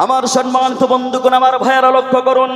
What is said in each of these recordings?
আমার সম্মানিত বন্ধুগণ, আমার ভাইয়েরা লক্ষ্য করুন,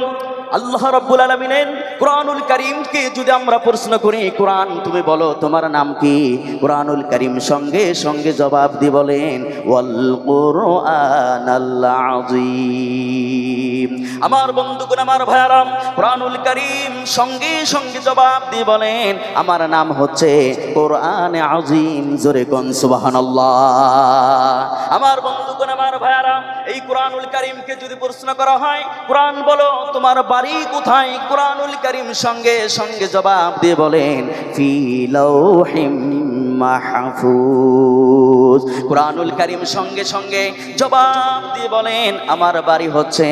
আল্লাহ রাব্বুল আলামিনের কুরআনুল কারীমকে যদি আমরা প্রশ্ন করি, কুরআন তুমি বলো তোমার নাম কি, কুরআনুল কারীম সঙ্গে সঙ্গে জবাব দিয়ে বলেন ওয়াল কুরআনাল আযীম। আমার বন্ধুগণ, আমার ভাইয়েরা, কুরআনুল কারীম সঙ্গে সঙ্গে জবাব দিয়ে বলেন আমার নাম হচ্ছে কোরআনে আযীম। জোরে কোন সুবহানাল্লাহ। আমার বন্ধুগণ, আমার ভাইয়েরা, এই কুরআনুল কারীমকে যদি প্রশ্ন করা হয় কুরআন বলো তোমার বাড়ি কোথায়, কুরআনুল কারীম সঙ্গে সঙ্গে জবাব দিয়ে বলেন ফি লাউহিম মাহফুজ। কুরআনুল কারীম সঙ্গে সঙ্গে জবাব দিয়ে বলেন আমার বাড়ি হচ্ছে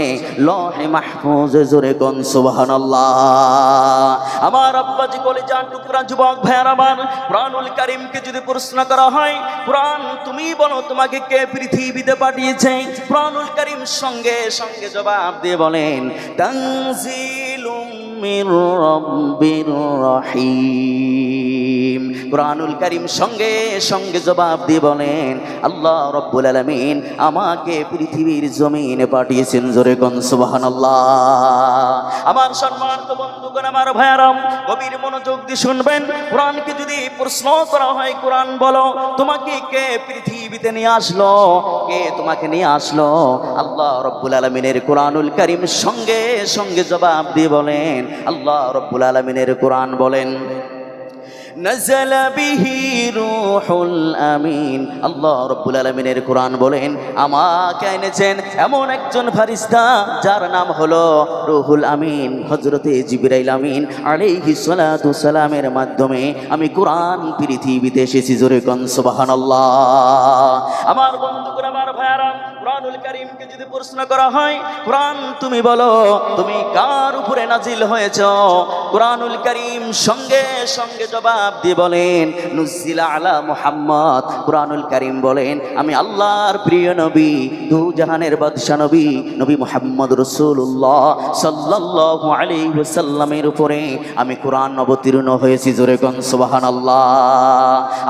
লৌহে মাহফুজ। জোরে কোন সুবহানাল্লাহ। আমার আব্বাজি কলিজার টুকরা যুবক ভাইয়েরা আমার, কুরআনুল কারীমকে যদি প্রশ্ন করা হয় কুরআন তুমি বলো তোমাকে কে পৃথিবীতে পাঠিয়েছে, কুরআনুল কারীম সঙ্গে সঙ্গে জবাব দিয়ে বলেন তানজিলুম মির রাব্বির রহিম। কুরআনুল কারীম সঙ্গে সঙ্গে জবাব দিয়ে বলেন আল্লাহ রাব্বুল আলামিন আমাকে পৃথিবীর জমিনে পাঠিয়েছেন। জোরে কোন সুবহানাল্লাহ। আমার সম্মানিত বন্ধুগণ, আমার ভাইয়েরা, গভীর মনোযোগ দিয়ে শুনবেন। কুরআনকে যদি প্রশ্ন করা হয় কুরআন বলো তোমাকে কে পৃথিবীতে নিয়ে আসলো, কে তোমাকে নিয়ে আসলো, আল্লাহ রাব্বুল আলামিনের কুরআনুল কারীম সঙ্গে সঙ্গে জবাব দিয়ে বলেন আল্লাহ রাব্বুল আলামিনের কুরআন বলেন নাযালা বিহি রূহুল আমিন। আল্লাহ রাব্বুল আলামিনের কুরআন বলেন আমাকে এনেছেন এমন একজন ফেরেশতা যার নাম হলো রূহুল আমিন, হযরতে জিবরাইল আমিন আলাইহিস সালাতু সালামের মাধ্যমে আমি কুরআন পৃথিবীতে এসেছি। জোরে কোন সুবহানাল্লাহ। আমার বন্ধুগণ, আমার ভাইয়েরা, কুরআনুল কারীমকে যদি প্রশ্ন করা হয় কুরআন তুমি বলো তুমি কার উপরে নাজিল হয়েছো, কুরআনুল কারীম সঙ্গে সঙ্গে জবাব দিয়ে বলেন নুজিলা আলা মুহাম্মদ। কুরআনুল কারীম বলেন আমি আল্লাহর প্রিয় নবী, দু জাহানের বাদশা নবী, নবী মুহাম্মদ রাসূলুল্লাহ সাল্লাল্লাহু আলাইহি ওয়াসাল্লামের উপরে আমি কুরআন অবতীর্ণ হয়েছি। জোরে কোন সুবহানাল্লাহ।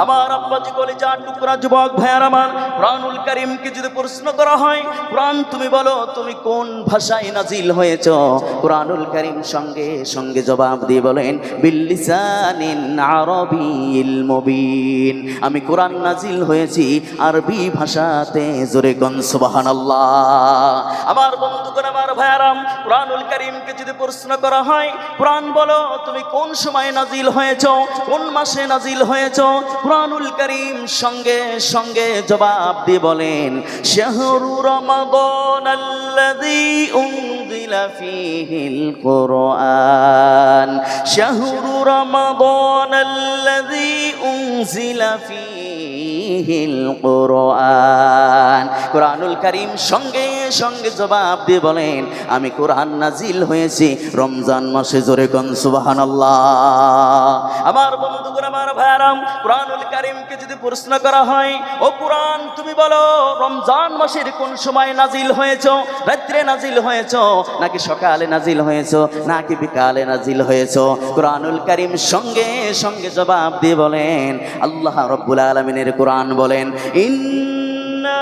আমার আব্বাজি কলিজার টুকরা যুবক ভাইয়েরা আমার, কুরআনুল কারীমকে যদি প্রশ্ন করা হয় কুরআন তুমি বলো তুমি কোন ভাষায় নাজিল হয়েছো, কুরআনুল কারীম সঙ্গে সঙ্গে জবাব দিয়ে বলেন বিল্লিসানিন আরবিয়্যিল মুবিন। আমি কুরআন নাজিল হয়েছি আরবি ভাষাতে। জোরে কোন সুবহানাল্লাহ। আমার বন্ধুগণ, আমার ভাইয়েরা, কুরআনুল কারীমকে যদি প্রশ্ন করা হয় কুরআন বলো তুমি কোন সময় নাজিল হয়েছো, কোন মাসে নাজিল হয়েছো, কুরআনুল কারীম সঙ্গে সঙ্গে জবাব দিয়ে বলেন শাহরু রমাদান আল্লাযী উনজিলা ফীহিল কুরআন, শাহরু রমাদান আল্লাযী উনজিলা ফীহিল কুরআন। কুরআনুল কারীম সঙ্গে সঙ্গে জবাব দিয়ে বলেন আমি কুরআন নাজিল হয়েছি রমজান মাসে। জোরে কোন সুবহানাল্লাহ। আমার বন্ধুগণ, আমার ভাইয়েরা, কুরআনুল কারীমকে যদি প্রশ্ন করা হয় ও কুরআন তুমি বলো রমজান মাসের কোন সময় নাজিল হয়েছো, রাত্রে নাজিল হয়েছো নাকি সকালে নাজিল হয়েছো নাকি বিকালে নাজিল হয়েছো, কুরআনুল কারীম সঙ্গে সঙ্গে জবাব দিয়ে বলেন আল্লাহ রাব্বুল আলামিনের কুরআন বলেন ইন্না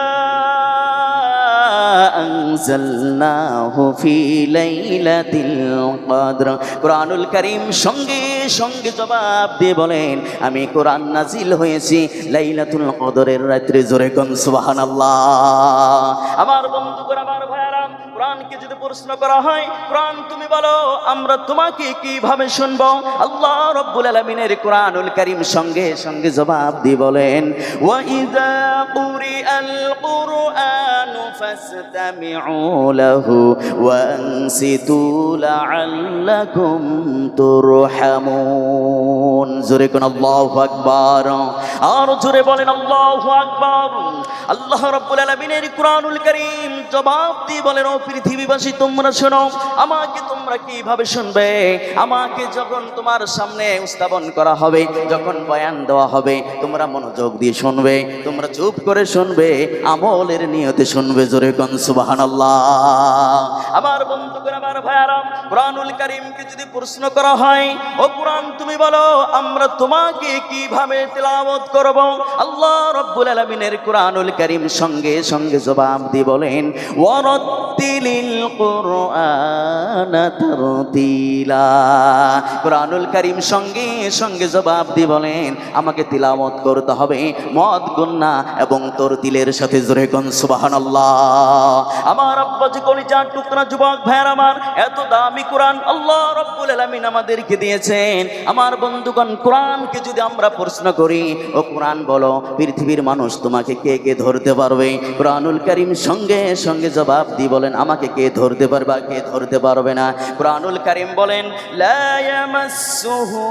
আনজালনাহু ফি লাইলাতিল কদর। কুরআনুল কারীম সঙ্গে সঙ্গে জবাব দিয়ে বলেন আমি কুরআন নাজিল হয়েছি লাইলাতুল কদরের রাত্রে। জোরে কোন সুবহানাল্লাহ। আমার বন্ধুগণ, আমার ভাইয়েরা, কুরআনকে যদি প্রশ্ন করা হয় কুরআন তুমি বলো আমরা তোমাকে কিভাবে শুনবো, আল্লাহ রাব্বুল আলামিনের কুরআনুল কারীম সঙ্গে সঙ্গে জবাব দিয়ে বলেন ওয়া ইযা কুরিআল কুরআনু ফাসতামিউ লাহু ওয়া আনসিতু লাআল্লাকুম তুরহামুন। জোরে কোন আল্লাহু আকবার। আর জোরে বলেন আল্লাহু আকবার। আল্লাহ রাব্বুল আলামিনের কুরআনুল কারীম জবাব দিয়ে বলেন ও পৃথিবীবাসী তোমরা শোনো আমাকে তোমরা কিভাবে শুনবে, আমাকে যখন তোমার সামনে উপস্থাপন করা হবে, যখন বয়ান দেওয়া হবে তোমরা মনোযোগ দিয়ে শুনবে, তোমরা চুপ করে শুনবে, আমলের নিয়তে শুনবে। জোরে কোন সুবহানাল্লাহ। আমার বন্ধুগণ, আমার ভাইয়েরা, কুরআনুল কারীমকে যদি প্রশ্ন করা হয় ও কুরআন তুমি বলো আমরা তোমাকে কিভাবে তেলাওয়াত করব, আল্লাহ রাব্বুল আলামিনের কুরআনুল কারীম সঙ্গে সঙ্গে জবাব দিয়ে বলেন ওয়ারাত ওয়ারাত্তিলিল কুরআনা তারতিলা। কুরআনুল কারীম সঙ্গে সঙ্গে জবাব দিয়ে বলেন আমাকে তিলাওয়াত করতে হবে মদ গুন্না এবং তরতিলের সাথে। জোরে কোন সুবহানাল্লাহ। আমার আব্বাজি কলিজার টুকরা যুবক ভাইয়ের আমার, এত দামি কোরআন আল্লাহ রাব্বুল আলামিন আমাদেরকে দিয়েছেন। আমার বন্ধুগণ, কোরআনকে যদি আমরা প্রশ্ন করি, ও কোরআন বলো পৃথিবীর মানুষ তোমাকে কে কে ধরতে পারবে? কুরআনুল কারীম সঙ্গে সঙ্গে জবাব দিয়ে বলেন আমাকে কে ধরতে পারবে কে ধরতে পারবে না। কুরআনুল কারীম বলেন লা ইয়ামাসসুহু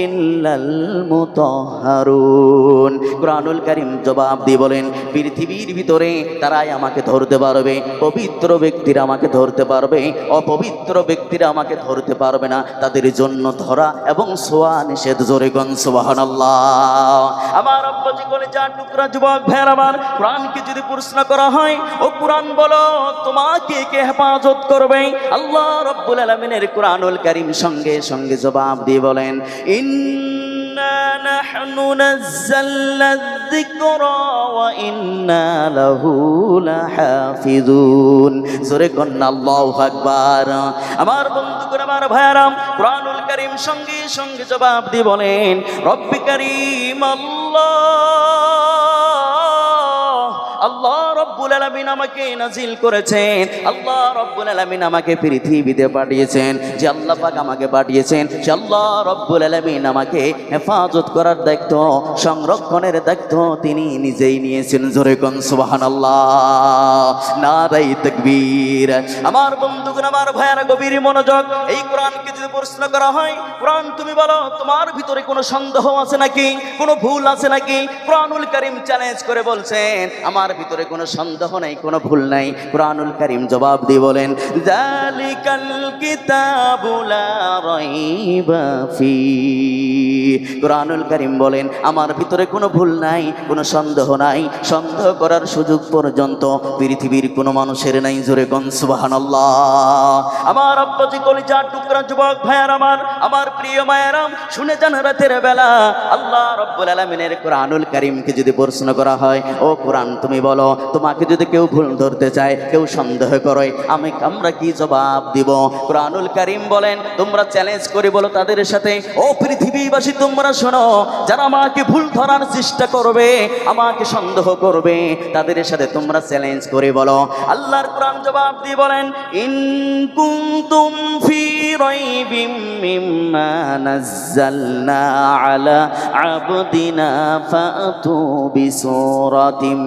ইল্লাল মুতাহহারুন। কুরআনুল কারীম জবাব দিয়ে বলেন পৃথিবীর ভিতরে তারাই আমাকে ধরতে পারবে, পবিত্র ব্যক্তিরা আমাকে ধরতে পারবে, অপবিত্র ব্যক্তিরা আমাকে ধরতে পারবে না। তাদের জন্য ধরা এবং ছোঁয়া নিষেধ। জোরে কোন সুবহানাল্লাহ। আমার আব্বাজি কলিজার টুকরা যুবক ভাইয়ের আমার, কোরআনকে যদি প্রশ্ন করা হয়, ও কোরআন বলো তোমাকে কে হেফাজত করবে? আল্লাহ রাব্বুল আলামিনের কুরআনুল কারীম সঙ্গে সঙ্গে জবাব দিয়ে বলেন ইন্না নাহনু নাযালনা যিকরা ওয়া ইন্না লাহু লাহাফিজুন। জোরে কোন আল্লাহু আকবার। আমার বন্ধুগণ, আমার ভাইয়েরা, কুরআনুল কারীম সঙ্গে সঙ্গে জবাব দিয়ে বলেন রব্বি কারীম আল্লাহ রাব্বুল আলামিন আমাকে নাজিল করেছেন, আল্লাহ রাব্বুল আলামিন আমাকে পৃথিবীতে পাঠিয়েছেন। যে আল্লাহ পাক আমাকে পাঠিয়েছেন সে আল্লাহ রাব্বুল আলামিন আমাকে হেফাজত করার দায়িত্ব, সংরক্ষণের দায়িত্ব তিনি নিজেই নিয়েছেন। জোরে কোন সুবহানাল্লাহ, নারায়ে তাকবীর। আমার বন্ধুগণ, আমার ভাইয়েরা, গভীর মনোযোগ। এই কোরআনকে যদি প্রশ্ন করা হয়, কোরআন তুমি বলো তোমার ভিতরে কোনো সন্দেহ আছে নাকি, কোনো ভুল আছে নাকি? কুরআনুল কারীম চ্যালেঞ্জ করে বলছেন আমার ভিতরে কোনো সন্দেহ নাই, কোনো ভুল নাই। কুরআনুল কারীম জবাব দিয়ে বলেন যালিকাল কিতাবু লা রাইবা ফি। কুরআনুল কারীম বলেন আমার ভিতরে কোনো ভুল নাই, কোনো সন্দেহ নাই, সন্দেহ করার সুযোগ পর্যন্ত পৃথিবীর কোনো মানুষের নাই। জোরে কোন সুবহানাল্লাহ। আমার আব্বাজি কলিজার টুকরা যুবক ভাইয়ার আমার প্রিয় মায়েরা, শুনে যান রাতের বেলা আল্লাহ রাব্বুল আলামিনের কুরআনুল কারীমকে যদি প্রশ্ন করা হয়, ও কোরআন তুমি বলো তোমাকে যদি কেউ ভুল ধরতে চায়, কেউ সন্দেহ করে, আমরা কি জবাব দিব? কুরআনুল কারীম বলেন তোমরা চ্যালেঞ্জ করে বলো তাদের সাথে, ও পৃথিবীবাসী তোমরা শোনো, যারা আমাকে ভুল ধরার চেষ্টা করবে, আমাকে সন্দেহ করবে, তাদের সাথে তোমরা চ্যালেঞ্জ করে বলো। আল্লাহর কোরআন জবাব দিয়ে বলেন ইন কুনতুম ফি রাইবিম মিম্মা নাযালনা আলা আবদিনা ফাতু বিসূরাতিম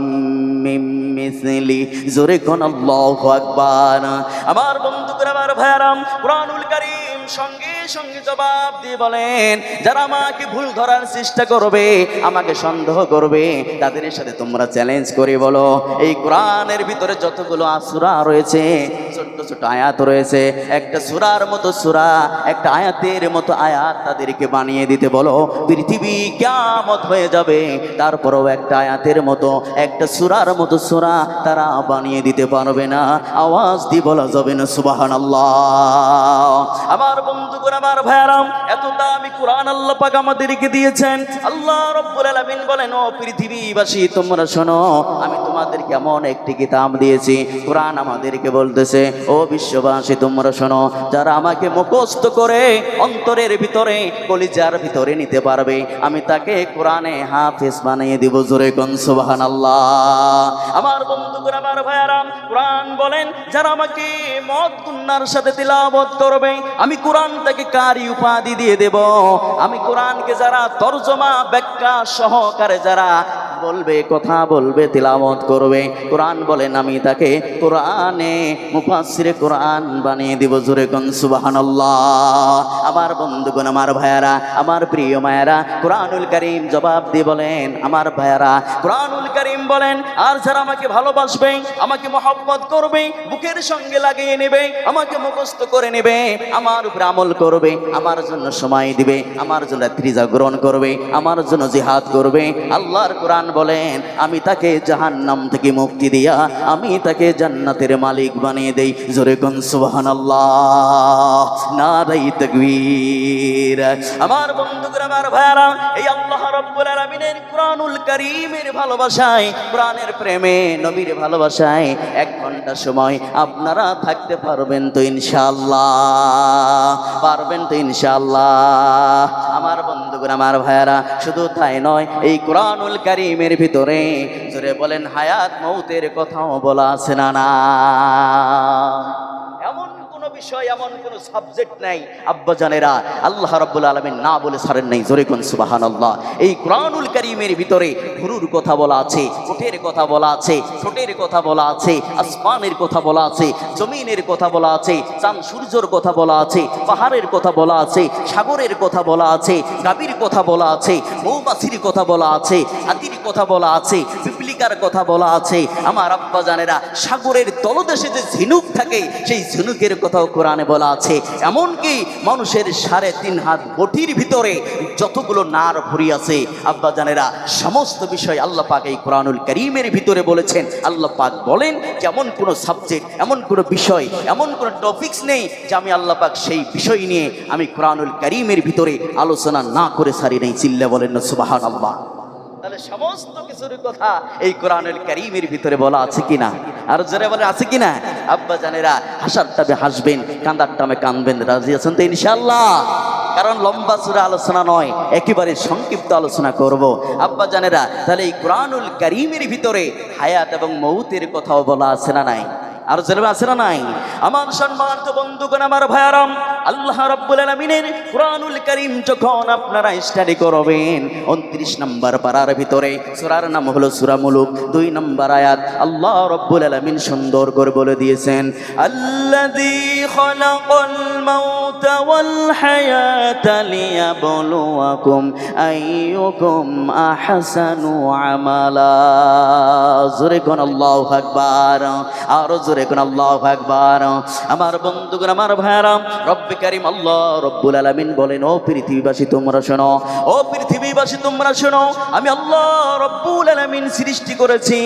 মিন মিসলি। জোরে কোন আল্লাহু আকবার। আমার বন্ধুগণ, আমার ভাইয়েরা, কুরআনুল কারীম সঙ্গে সঙ্গে জবাব দিয়ে বলেন যারা আমাকে ভুল ধরার চেষ্টা করবে, আমাকে সন্দেহ করবে, তাদের সাথে তোমরা চ্যালেঞ্জ করে বলো এই কোরআনের ভিতরে যতগুলো সূরা রয়েছে, ছোট্ট ছোট আয়াত রয়েছে, একটা সূরার মতো সূরা, একটা আয়াতের মতো আয়াত তাদেরকে বানিয়ে দিতে বলো। পৃথিবী কিয়ামত হয়ে যাবে, তারপরেও একটা আয়াতের মতো, একটা সূরার মতো সূরা তারা বানিয়ে দিতে পারবে না। আওয়াজ দিয়ে বলা যাবে না সুবহানাল্লাহ। আমার বন্ধুগণ, আমার ভাইয়েরা, এত দামি কোরআন আল্লাহ পাক আমাদেরকে দিয়েছেন। আল্লাহ রাব্বুল আলামিন বলেন ও পৃথিবীবাসী তোমরা শোনো, আমি তোমাদেরকে এমন একটি কিতাব দিয়েছি। কোরআন আমাদেরকে বলতেছে ও বিশ্ববাসী তোমরা শোনো, যারা আমাকে মুখস্থ করে অন্তরের ভিতরে, কলিজার ভিতরে নিতে পারবে, আমি তাকে কোরআনে হাফেজ বানিয়ে দিব। জোরে কোন সুবহানাল্লাহ। আমার বন্ধুগণ, আমার ভাইয়েরা, কোরআন বলেন যারা আমাকে মদ গুন্নার সাথে তিলাওয়াত করবে, আমি কোরআন তাকে কারি উপাধি দিয়ে দেব। আমি কোরআনকে যারা তরজমা ব্যাখ্যা সহকারে যারা বলবে, কথা বলবে, তিলাওয়াত করবে, কোরআন বলেন আমি তাকে কোরআনে মুফাসসিরে কোরআন বানিয়ে দিব। জোরে কোন সুবহানাল্লাহ। আমার বন্ধুগণ, আমার ভাইয়েরা, আমার প্রিয় মায়েরা, কোরআনুল কারীম জবাব দিয়ে বলেন আমার ভাইয়েরা, কোরআনুল কারীম বলেন আর যারা আমাকে ভালোবাসবে, আমাকে মহব্বত করবে, বুকের সঙ্গে লাগিয়ে নেবে, আমাকে মুখস্থ করে নেবে, আমার উপর আমল করবে, আমার জন্য সময় দিবে, আমার জন্য রাত্রি জাগরণ করবে, আমার জন্য জিহাদ করবে, আল্লাহর কোরআন বলেন আমি তাকে জাহান্নাম থেকে মুক্তি দিয়া আমি তাকে জান্নাতের মালিক বানিয়ে দেই। জোরে কোন সুবহানাল্লাহ, নারায়ে তাকবীর। আমার বন্ধুগণ, আমার ভাইয়েরা, এই আল্লাহ রাব্বুল আলামিনের কোরআনুল কারীমের ভালোবাসায়, কোরআনের প্রেমে, নবীর ভালোবাসায় 1 ঘন্টা সময় আপনারা থাকতে পারবেন তো ইনশাআল্লাহ? পারবেন তো ইনশাআল্লাহ? আমার বন্ধুগণ, আমার ভাইয়ারা, শুধু তাই নয়, এই কোরআনুল কারীমের ভিতরে জোরে বলেন হায়াত মৌতের কথাও বলা আছে না? না, এমন কোন বিষয়, এমন কোন সাবজেক্ট নাই আব্বাজানেরা আল্লাহ রাব্বুল আলামিন না বলে ছাড়েন নাই। জোরে কোন সুবহানাল্লাহ। এই কোরআনুল কারীমের ভিতরে গরুর কথা বলা আছে, উটের কথা বলা আছে, ছোটের কথা বলা আছে, আসমানের কথা বলা আছে, জমিনের কথা বলা আছে, চাঁদ সূর্যের কথা বলা আছে, পাহাড়ের কথা বলা আছে, সাগরের কথা বলা আছে, গাভীর কথা বলা আছে, মৌমাছির কথা বলা আছে, হাতির কথা বলা আছে, পিপলিকার কথা বলা আছে। আমার আব্বাজানেরা, সাগরের তলদেশে যে ঝিনুক থাকে সেই ঝিনুকের কথাও কোরআনে বলা আছে। এমনকি মানুষের 3.5 হাত বটির ভিতরে যতগুলো নার ভরি আছে আব্বাজানেরা, সমস্ত বিষয় আল্লাহ পাক এই কোরআনুল কারীমের ভিতরে বলেছেন। আল্লাহ পাক বলেন যে এমন কোনো সাবজেক্ট, এমন কোনো বিষয়, এমন কোনো টপিকস নেই যে আমি আল্লাহ পাক সেই বিষয় নিয়ে আমি কোরআনুল কারীমের ভিতরে আলোচনা না করে সারি নাই। চিল্লা বলেন না সুবহানাল্লাহ। তাহলে সমস্ত কিছুর কথা এই কোরআনুল কারীমের ভিতরে বলা আছে কিনা? আর জোরে বলে আছে কিনা? আব্বা জানেরা, হাসার টাবে হাসবেন, কান্দার টামে কানবেন। রাজি আছেন তো ইনশাআল্লাহ? কারণ লম্বা চূড়া আলোচনা নয়, একেবারে সংক্ষিপ্ত আলোচনা করব আব্বা জানেরা। তাহলে এই কোরআনুল কারীমের ভিতরে হায়াত এবং মৌতের কথাও বলা আছে না নাই? আর জেলে আছে না নাই? আমার সম্মানিত বন্ধুগণ, আমার ভাইয়ারাম, আল্লাহ রাব্বুল আলামিনের কোরআনুল কারীম যখন আপনারা স্টাডি করবেন, 29 নম্বর পারার ভিতরে সূরার নাম হলো সূরা মুলুক, 2 নম্বর আয়াত আল্লাহ রাব্বুল আলামিন সুন্দর করে বলে দিয়েছেন, আল্লাযী খালাকাল মাউতা ওয়াল হায়াতা লিয়াবলুয়াকুম আইয়ুকুম আহসানু আমালা। জোরে কোন আল্লাহু আকবার, আর জোরে কোন আল্লাহু আকবার। আমার বন্ধুগণ, আমার ভাইরা, রব্বে কারীম আল্লাহ রব্বুল আলামিন বলেন, ও পৃথিবীবাসী তোমরা শোনো, ও পৃথিবীবাসী তোমরা শোনো, আমি আল্লাহ রব্বুল আলামিন সৃষ্টি করেছি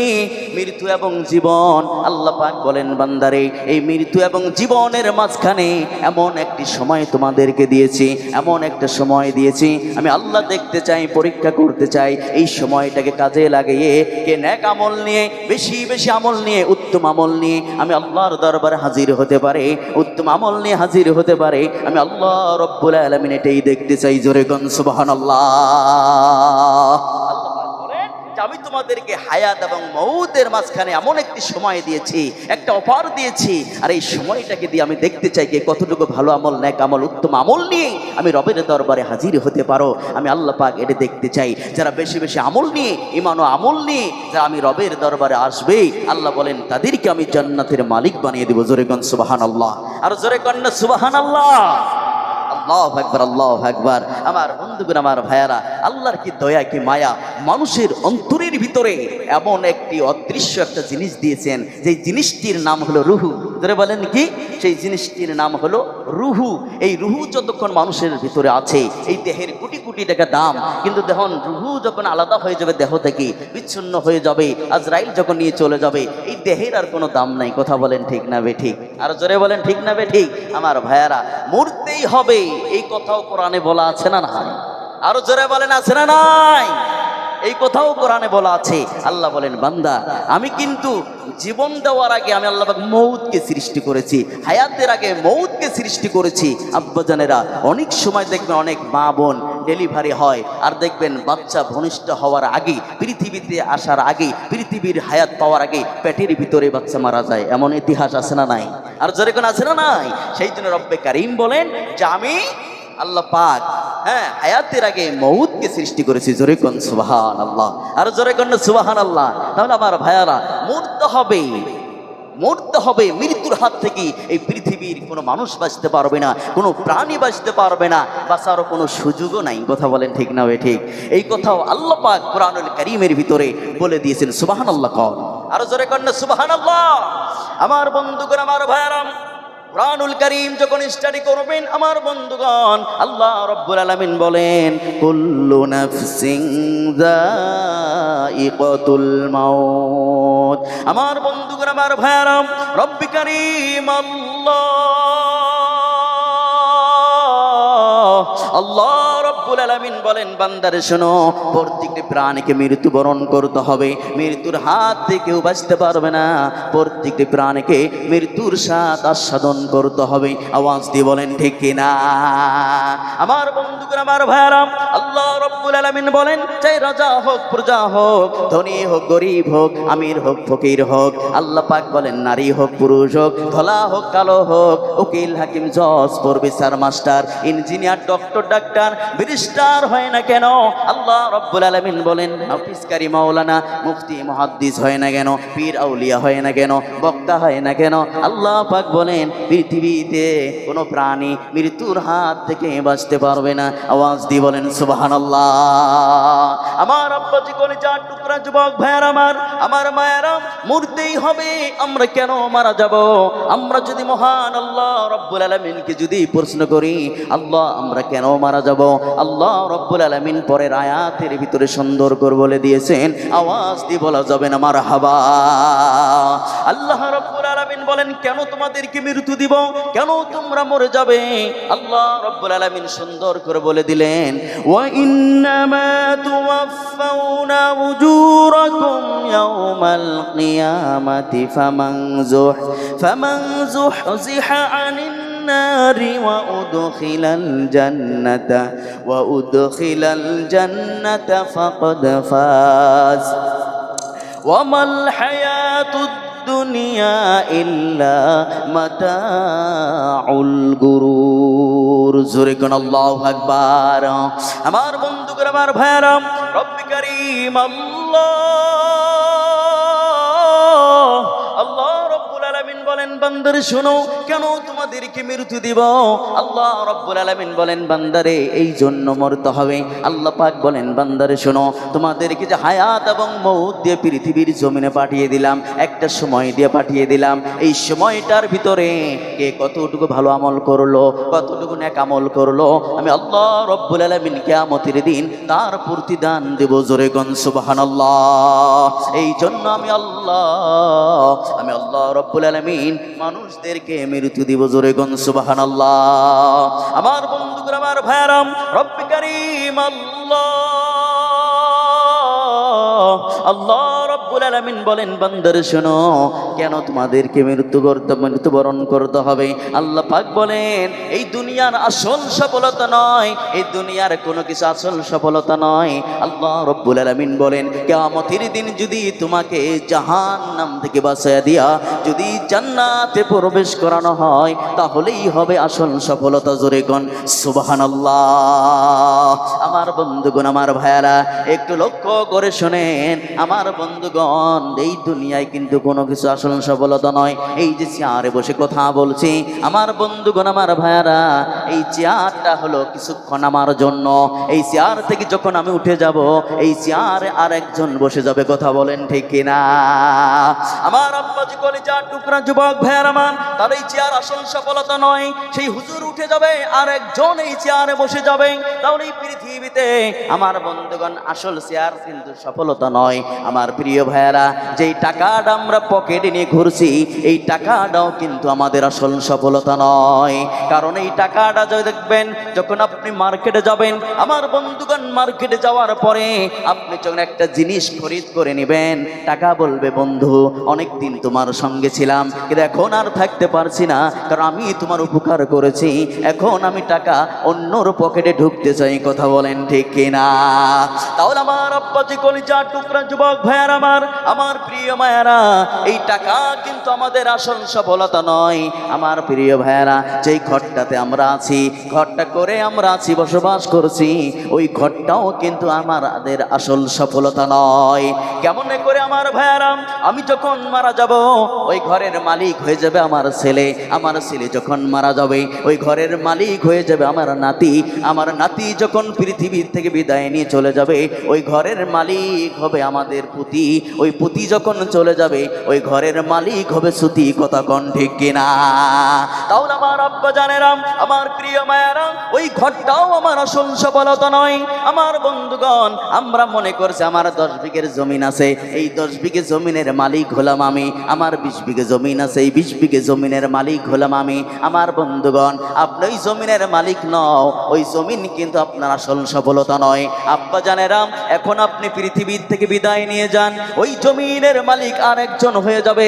মৃত্যু এবং জীবন। আল্লাহ পাক বলেন, বান্দারে, এই মৃত্যু এবং জীবনের মাঝখানে এমন একটি সময় তোমাদেরকে দিয়েছি, এমন একটা সময় দিয়েছি, আমি আল্লাহ দেখতে চাই, পরীক্ষা করতে চাই, এই সময়টাকে কাজে লাগিয়ে কে নেক আমল নিয়ে, বেশি বেশি আমল নিয়ে, উত্তম আমল নিয়ে আমি আল্লাহর দরবারে হাজির হতে পারে, উত্তম আমল নিয়ে হাজির হতে পারে। আমি আল্লাহ রব্বুল আলামিন এটাই দেখতে চাই। জোরে কোন সুবহানাল্লাহ। আমি তোমাদেরকে হায়াত এবং মৌতের মাঝখানে এমন একটি সময় দিয়েছি, একটা অফার দিয়েছি, আর এই সময়টাকে দিয়ে আমি দেখতে চাই কে কতটুকু ভালো আমল, নেক আমল, উত্তম আমল নিয়ে আমি রবের দরবারে হাজির হতে পারো। আমি আল্লাহ পাক এটা দেখতে চাই। যারা বেশি বেশি আমল নিয়ে, ঈমান ও আমল নিয়ে যারা আমি রবের দরবারে আসবে, আল্লাহ বলেন তাদেরকে আমি জান্নাতের মালিক বানিয়ে দেব। জোরে কোন সুবহানাল্লাহ। আর জোরে কোন না সুবহানাল্লাহ। আল্লাহু আকবার, আল্লাহু আকবার। আমার বন্ধুগণ, আমার ভাইয়ারা, আল্লাহর কি দয়া, কি মায়া! মানুষের অন্তরের ভিতরে এমন একটি অদৃশ্য একটা জিনিস দিয়েছেন, যে জিনিসটির নাম হলো রুহু। ধরে বলেন কি? সেই জিনিসটির নাম হলো রুহু। এই রুহু যতক্ষণ মানুষের ভিতরে আছে, এই দেহের কোটি কোটি টাকা দাম, কিন্তু দেখুন রুহু যখন আলাদা হয়ে যাবে, দেহ থেকে বিচ্ছিন্ন হয়ে যাবে, আজরাইল যখন নিয়ে চলে যাবে, এই দেহের আর কোনো দাম নাই। কথা বলেন ঠিক না বে ঠিক? আর জোরে বলেন ঠিক না বে ঠিক? আমার ভাইয়ারা, মরতেই হবে, এই কথাও কোরআনে বলা আছে না নাই? আরো জোরে বলেন আছে না নাই? এই কথাও কোরআনে বলা আছে। আল্লাহ বলেন, বান্দা, আমি কিন্তু জীবন দেওয়ার আগে আমি আল্লাহ পাক মৌতকে সৃষ্টি করেছি, হায়াতের আগে মৌতকে সৃষ্টি করেছি। আব্বাজানেরা, অনেক সময় দেখবেন অনেক মা বোন ডেলিভারি হয়, আর দেখবেন বাচ্চা ভূমিষ্ঠ হওয়ার আগে, পৃথিবীতে আসার আগে, পৃথিবীর হায়াত পাওয়ার আগে পেটের ভিতরে বাচ্চা মারা যায়। এমন ইতিহাস আছে না নাই? আর জোরে কোন আছে না নাই? সেই জন্য রব্বে কারীম বলেন যে আমি আল্লাহ পাক হায়াতের আগে মৌতকে সৃষ্টি করেছি। জোরে কোন সুবহানাল্লাহ। আর জোরে কোন সুবহানাল্লাহ। তাহলে আমার ভাইয়ারা, মরতে হবে, মরতে হবে। মৃত্যুর হাত থেকে এই পৃথিবীর কোনো মানুষ বাঁচতে পারবে না, কোনো প্রাণী বাঁচতে পারবে না, বাঁচারও কোনো সুযোগও নাই। কথা বলেন ঠিক না বে ঠিক? এই কথাও আল্লাহ পাক কোরআনুল কারীমের ভিতরে বলে দিয়েছেন। সুবহানাল্লাহ কন। আর জোরে কোন সুবহানাল্লাহ। আমার বন্ধুগণ, আমার ভাইয়ারা, কোরআনুল কারীম যখন স্টাডি করবেন আমার বন্ধুগণ, আল্লাহ রাব্বুল আলামিন বলেন, কুল্লু নাফসিন যায়িকাতুল মাউত। আমার বন্ধুগণ, আমার ভাইয়ারা, রব্বে কারীম আল্লাহ রব্বুল আলামিন বলেন বান্দারে শোনো, প্রত্যেকটি প্রাণীকে মৃত্যুবরণ করতে হবে, মৃত্যুর হাত থেকে কেউ বাঁচতে পারবে না, প্রত্যেকটি প্রাণীকে মৃত্যুর স্বাদ আস্বাদন করতে হবে। আওয়াজ দিয়ে বলেন ঠিক কিনা? আমার বন্ধুগণ, আমার ভাইয়ারাম, আল্লাহ রব্বুল আলামিন বলেন চাই রাজা হোক প্রজা হোক, ধনী হোক গরিব হোক, আমির হোক ফকির হোক, আল্লাহ পাক বলেন নারী হোক পুরুষ হোক, ধলা হোক কালো হোক, উকিল হাকিম জজ professor master engineer doctor doctor barrister হয় না কেন, আল্লাহ রব্বুল আলামিন বলেন হাফিজকারী মাওলানা মুফতি মুহাদ্দিস হয় না কেন, পীর আউলিয়া হয় না কেন, বক্তা হয় না কেন, আল্লাহ পাক বলেন পৃথিবীতে কোনো প্রাণী মৃত্যুর হাত থেকে বাঁচতে পারবে না। আওয়াজ দিয়ে বলেন সুবহানাল্লাহ। আমার আব্বাজি কলিজার টুকরা যুবক ভাইয়ার আমার মায়েরা, মরতেই হবে। আমরা কেন মারা যাব? আমরা যদি মহান আল্লাহ রব্বুল আলামিনকে যদি প্রশ্ন করি, আল্লাহ আমরা কেন মারা যাব, আল্লাহ রব্বুল আলামিন পরের আয়াতের ভিতরে সুন্দর করে বলে দিয়েছেন, আওয়াজ দিয়ে বলা যাবে না মারহাবা। আল্লাহ রব্বুল আলামিন বলেন কেন তোমাদেরকে মৃত্যু দিব, কেন তোমরা মরে যাবে? আল্লাহ রব্বুল আলামিন সুন্দর করে বলে দিলেন, ওয়া ইন্নামা তুওয়াফাউনা উজুরাকুম ইয়াউমাল কিয়ামাতি ফামান যুহজিহা আনিন নারি ওয়া উদখিলাল জান্নাতা ফাকাদ ফাজ ওয়া মাল হায়াতুদ দুনিয়া ইল্লা মাতাউল গুরুর। জোরে কোন আল্লাহু আকবার। আমার বন্ধুগণ, আমার ভাইয়ারা, রব্বি কারীম আল্লাহ রব্বুল আলামিন বলেন বান্দারে শোনো, কেন তোমাদেরকে মৃত্যু দিব? আল্লাহ রব্বুল আলামিন বলেন বান্দারে এই জন্য মরতে হবে। আল্লাহ পাক বলেন বান্দারে শোনো, তোমাদেরকে যে হায়াত এবং মউত দিয়ে পৃথিবীর জমিনে পাঠিয়ে দিলাম, একটা সময় দিয়ে পাঠিয়ে দিলাম, এই সময়টার ভিতরে কে কতটুকু ভালো আমল করলো, কতটুকু নেক আমল করলো, আমি আল্লাহ রব্বুল আলামিন কিয়ামতের দিন তার প্রতিদান দেব। জোরে কোন সুবহানাল্লাহ। এই জন্য আমি আল্লাহ রব্বুল আলামিন মানুষদেরকে মৃত্যু দিব। জোরে কোন সুবহানাল্লাহ। আমার বন্ধুগণ, আমার ভাইয়ারা, রব্বি কারীম আল্লাহ রব্বুল আলামিন বলেন বান্দারে শোনো, কেন তোমাদেরকে মৃত্যুবরণ করতে হবে? আল্লাহ পাক বলেন এই দুনিয়ার আসল সফলতা নয়, এই দুনিয়ার কোনো কিছু আসল সফলতা নয়। আল্লাহ রব্বুল আলামিন বলেন কিয়ামতের দিন যদি তোমাকে জাহান্নাম থেকে বাঁচাইয়া দিয়া যদি জান্নাতে প্রবেশ করানো হয়, তাহলেই হবে আসল সফলতা। জোরে কোন সুবহানাল্লাহ। আমার বন্ধুগণ, আমার ভাইয়ারা, একটু লক্ষ্য করে শোনেন আমার বন্ধুগণ, এই দুনিয়ায় কিন্তু কোনো কিছু আসল সফলতা নয়। এই যে চেয়ারে বসে কথা বলছি আমার বন্ধুগণ, আমার ভাইয়ারা, এই চেয়ারটা হলো কিছুক্ষণ আমার জন্য। এই চেয়ার থেকে যখন আমি উঠে যাব, এই চেয়ারে আরেকজন বসে যাবে। কথা বলেন ঠিক কিনা? আমার আব্বাজি কলিজার টুকরা যুবক ভাইয়ার আমার, তার এই চেয়ার আসল সফলতা নয়। সেই হুজুর উঠে যাবে, আরেকজন এই চেয়ারে বসে যাবে। তাহলে এই পৃথিবীতে আমার বন্ধুগণ আসল চেয়ার কিন্তু সফলতা নয়। আমার প্রিয় ভাইয়ারা, যেই টাকাটা আমরা পকেটে নিয়ে ঘুরছি, এই টাকাটাও কিন্তু আমাদের আসল সফলতা নয়। কারণ এই টাকাটা যদি দেখবেন, যখন আপনি মার্কেটে যাবেন আমার বন্ধুগণ, মার্কেটে যাওয়ার পরে আপনি যখন একটা জিনিস খরিদ করে নেবেন, টাকা বলবে বন্ধু অনেকদিন তোমার সঙ্গে ছিলাম, কিন্তু এখন আর থাকতে পারছি না, কারণ আমি তোমার উপকার করেছি, এখন আমি টাকা অন্যর পকেটে ঢুকতে চাই। কথা বলেন ঠিক কিনা? তাহলে আমার আব্বাজি কলিজার টুকরা যুবক ভাইয়ার আমার প্রিয় মায়েরা, এই টাকা কিন্তু আমাদের আসল সফলতা নয়। আমার প্রিয় ভাইয়ারা, যেই ঘরটাতে আমরা আছি, ঘরটা করে আমরা আছি, বসবাস করছি, ওই ঘরটাও কিন্তু আমাদের আসল সফলতা নয়। কেমন করে আমার ভাইয়ারা, আমি যখন মারা যাব, ওই ঘরের মালিক হয়ে যাবে আমার ছেলে, আমার ছেলে যখন মারা যাবে, ওই ঘরের মালিক হয়ে যাবে আমার নাতি, আমার নাতি যখন পৃথিবীর থেকে বিদায় নিয়ে চলে যাবে, ওই ঘরের মালিক হবে আমাদের পুঁতি, ওই পুঁতি যখন চলে যাবে ওই ঘরের মালিক হবে সুতি, কথা কন ঠিক কিনা? তাহলে আমার আব্বা জানেরাম, আমার প্রিয় মায়েরা, ওই ঘরটাও আমার আসল সফলতা নয়। আমার বন্ধুগণ, আমরা মনে করছি আমার 10 বিঘের জমিন আছে, এই 10 বিঘে জমিনের মালিক হলাম আমি। আমার 20 বিঘে জমিন আছে, এই 20 বিঘে জমিনের মালিক হলাম আমি। আমার বন্ধুগণ, আপনি ওই জমিনের মালিক নও, ওই জমিন কিন্তু আপনার আসল সফলতা নয়। আব্বা জানেরাম, এখন আপনি পৃথিবীর থেকে বিদায় নিয়ে যান, ওই জমিনের মালিক আর একজন হয়ে যাবে।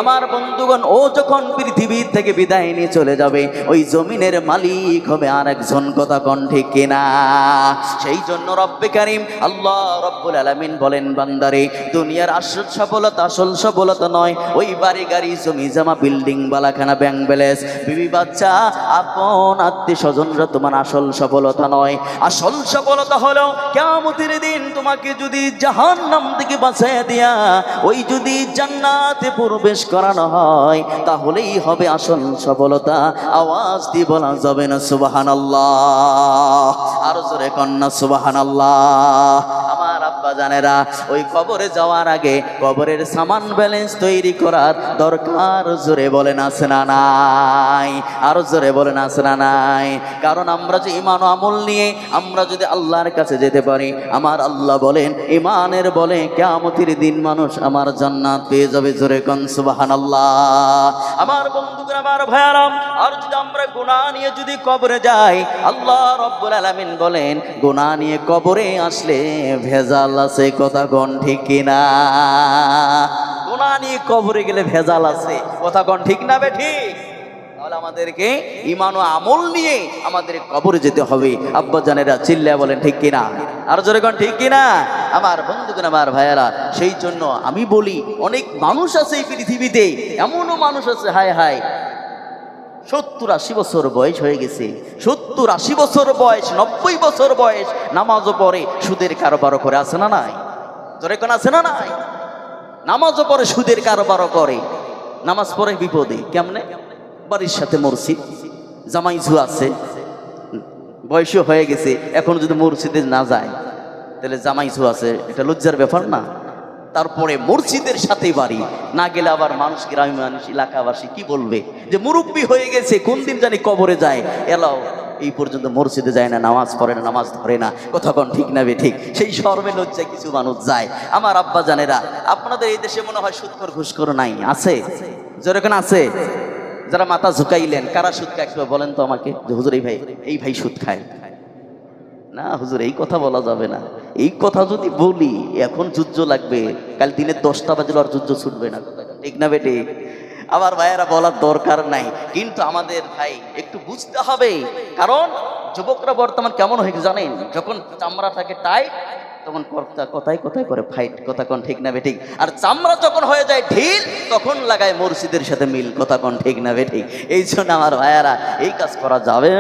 আমার বন্ধুগণ, ও যখন পৃথিবীর থেকে বিদায় নিয়ে চলে যাবে, ওই জমিনের মালিক হবে আর একজন, কথা কন ঠিক কিনা? সেই জন্য রব্বে কারীম আল্লাহ রব্বুল আলামিন বলেন, বান্দারে, দুনিয়ার আসল সফলতা নয় ওই বাড়ি গাড়ি জমি জমা বিল্ডিং বালাখানা ব্যাংক ব্যালেন্স বিবি বাচ্চা আপন আত্মীয় স্বজনরা তোমার আসল সফলতা নয়। আসল সফলতা হলো কিয়ামতের দিন তোমাকে যদি জাহান্নাম থেকে বাঁচিয়ে দিয়া ওই যদি জান্নাতে প্রবেশ করানো হয়, তাহলেই হবে আসল সফলতা। আওয়াজ দিয়ে বলা যাবে না সুবহানাল্লাহ? আর জোরে কন্যা সুবহানাল্লাহ। আমার আব্বা জানেরা, ওই কবরে যাওয়ার আগে কবরের সামান ব্যালেন্স তৈরি করার দরকার, জোরে বলেন আছে না নাই? আরো জোরে বলেন আছে না নাই? কারণ আমরা যে ঈমান ও আমল নিয়ে আমরা যদি আল্লাহর কাছে যেতে পারি, আমার আল্লাহ বলেন ঈমানের বলে কিয়ামতের দিন মানুষ আমার জান্নাত পেয়ে যাবে, জোরে কোন সুবহানাল্লাহ। আমার বন্ধুরা, আমার ভাইয়ারা, আর যদি আমরা গুনাহ নিয়ে যদি কবরে যাই, আল্লাহ রব্বুল আলামিন বলেন গুনাহ নিয়ে কবরে আসলে ভেজাল আছে, কথা কোন ঠিক কিনা? গুনাহ নিয়ে কবরে গেলে ভেজাল আছে, কথা কোন ঠিক না বে ঠিক? তাহলে আমাদেরকে ঈমান ও আমল নিয়ে আমাদের কবরে যেতে হবে। আব্বা জানেরা চিল্লায়া বলেন ঠিক কিনা? আর জোরে কোন ঠিক কিনা? আমার বন্ধুগণ, আমার ভাইয়ারা, সেই জন্য আমি বলি, অনেক মানুষ আছে এই পৃথিবীতে, এমনও মানুষ আছে, হায় হায়, 70-80 বছর বয়স হয়ে গেছে, 70-80 বছর বয়স, 90 বছর বয়স, নামাজও পড়ে, সুদের কারবারও করে, আছে না নাই? জোরে কোন আছে না নাই? নামাজও পড়ে, সুদের কারবারও করে। নামাজ পড়ে বিপদে কেমনে? বাড়ির সাথে মসজিদ, জামাই ঝু আছে, বয়সও হয়ে গেছে, এখন যদি মসজিদে না যায় তাহলে জামাই ঝু আছে, এটা লজ্জার ব্যাপার না? তারপরে মসজিদের সাথে বাড়ি, না গেলে আবার মানুষ, গ্রামীণ মানুষ, এলাকাবাসী কি বলবে যে মুরব্বী হয়ে গেছে, কোন দিন জানি কবরে যায়, এলাও এই পর্যন্ত মসজিদে যায় না, নামাজ পড়ে না, নামাজ ধরে না, কথা কোন ঠিক না বে ঠিক? সেই শর্মে লজ্জায় কিছু মানুষ যায়। আমার আব্বা জানেরা, আপনাদের এই দেশে মনে হয় সুদখোর ঘুষখোর নাই? আছে? যেরকম আছে? যারা মাথা ঝুঁকাইলেন, কারা সুদ খায় একটু বলেন তো আমাকে, যে হুজুর এই ভাই সুদ খায় না? হুজুর এই কথা বলা যাবে না, এই কথা যদি বলি এখন যুদ্ধ লাগবে, কাল দিনে 10টা বাজলে আর যুদ্ধ ছুটবে না, ঠিক না বেটি? আমার ভাইয়েরা, বলার দরকার নাই, কিন্তু আমাদের ভাই একটু বুঝতে হবে। কারণ যুবকরা বর্তমান কেমন হয়ে গেছে জানেন? যখন চামড়া থাকে টাইট, তখন কথায় করে ফাইট, কথা কোন ঠিক না বে ঠিক? আর চামড়া যখন হয়ে যায় ঢিল, তখন লাগায় মসজিদের সাথে মিল, কথা কোন ঠিক না বে ঠিক? এই জন্য আমার ভাইয়ারা, এই কাজ করা যাবে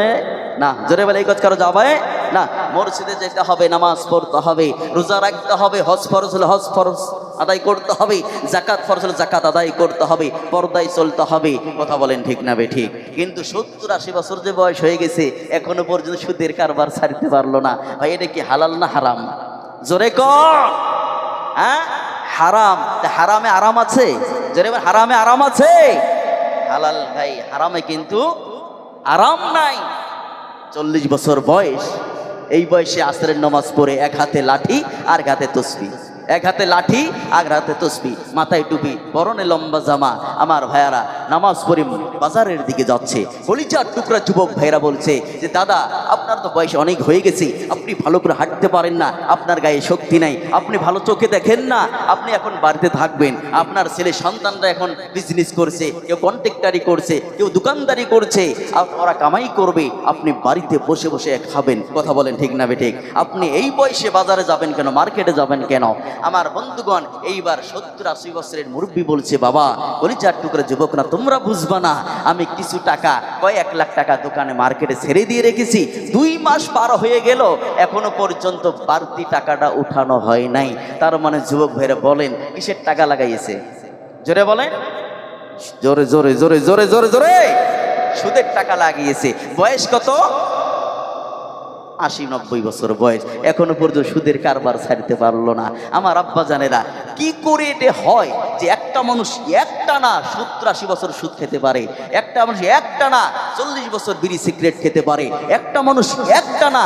না, জোরে বলে এই কাজ করা যাবে না। মসজিদে যেতে হবে, নামাজ পড়তে হবে, রোজা রাখতে হবে, হজ ফরজ হলে হজ ফরজ আদায় করতে হবে, জাকাত ফরজ হলে জাকাত আদায় করতে হবে, পর্দায় চলতে হবে, কথা বলেন ঠিক না বে ঠিক? কিন্তু 70-80 বছর যে বয়স হয়ে গেছে, এখনো পর্যন্ত সুদের কারবার ছাড়তে পারলো না। ভাই, এটা কি হালাল না হারাম? জোরে কর। হ্যাঁ, হারাম। হারামে আরাম আছে? জোরে বল, হারামে আরাম আছে? হালাল ভাই, হারামে কিন্তু আরাম নাই। 40 বছর বয়স, এই বয়সে আসরের নামাজ পড়ে এক হাতে লাঠি আর এক হাতে তসবিহ, এক হাতে লাঠি আর হাতে তসবিহ, মাথায় টুপি, পরনে লম্বা জামা। আমার ভাইয়ারা, নামাজ পড়ে বাজারের দিকে যাচ্ছে, কলিজার টুকরা যুবক ভাইরা বলছে যে দাদা, আপনার তো বয়স অনেক হয়ে গেছে, আপনি ভালো করে হাঁটতে পারেন না, আপনার গায়ে শক্তি নাই, আপনি ভালো চোখে দেখেন না, আপনি এখন বাড়িতে থাকবেন, আপনার ছেলে সন্তানরা এখন বিজনেস করছে, কেউ কন্ট্রাক্টারি করছে, কেউ দোকানদারি করছে, ওরা কামাই করবে, আপনি বাড়িতে বসে বসে খাবেন, কথা বলেন ঠিক না বেঠিক? আপনি এই বয়সে বাজারে যাবেন কেন, মার্কেটে যাবেন কেন? আমার বন্ধুগণ, এইবার 70-80 বছরের মুরব্বী বলছে, বাবা, কলিজার টুকরা যুবকরা, তোমরা বুঝবা না, আমি কিছু টাকা, কয়েক লাখ টাকা দোকানে মার্কেটে ছেড়ে দিয়ে রেখেছি, 2 মাস পার হয়ে গেল, এখনো পর্যন্ত বাড়তি টাকাটা উঠানো হয় নাই। তার মানে যুবক ভাইরা বলেন, কিসের টাকা লাগাইছে? জোরে বলেন, জোরে জোরে জোরে জোরে জোরে জোরে, সুদের টাকা লাগিয়েছে। বয়স কত? 80-90 বছর বয়স, এখনো পর্যন্ত সুদের কারবার ছাড়তে পারলো না। আমার আব্বা জানেরা, কি করে এটা হয় যে একটা মানুষ একটানা 70-80 বছর সুদ খেতে পারে, একটা মানুষ একটানা 40 বছর বিড়ি সিগারেট খেতে পারে, একটা মানুষ একটানা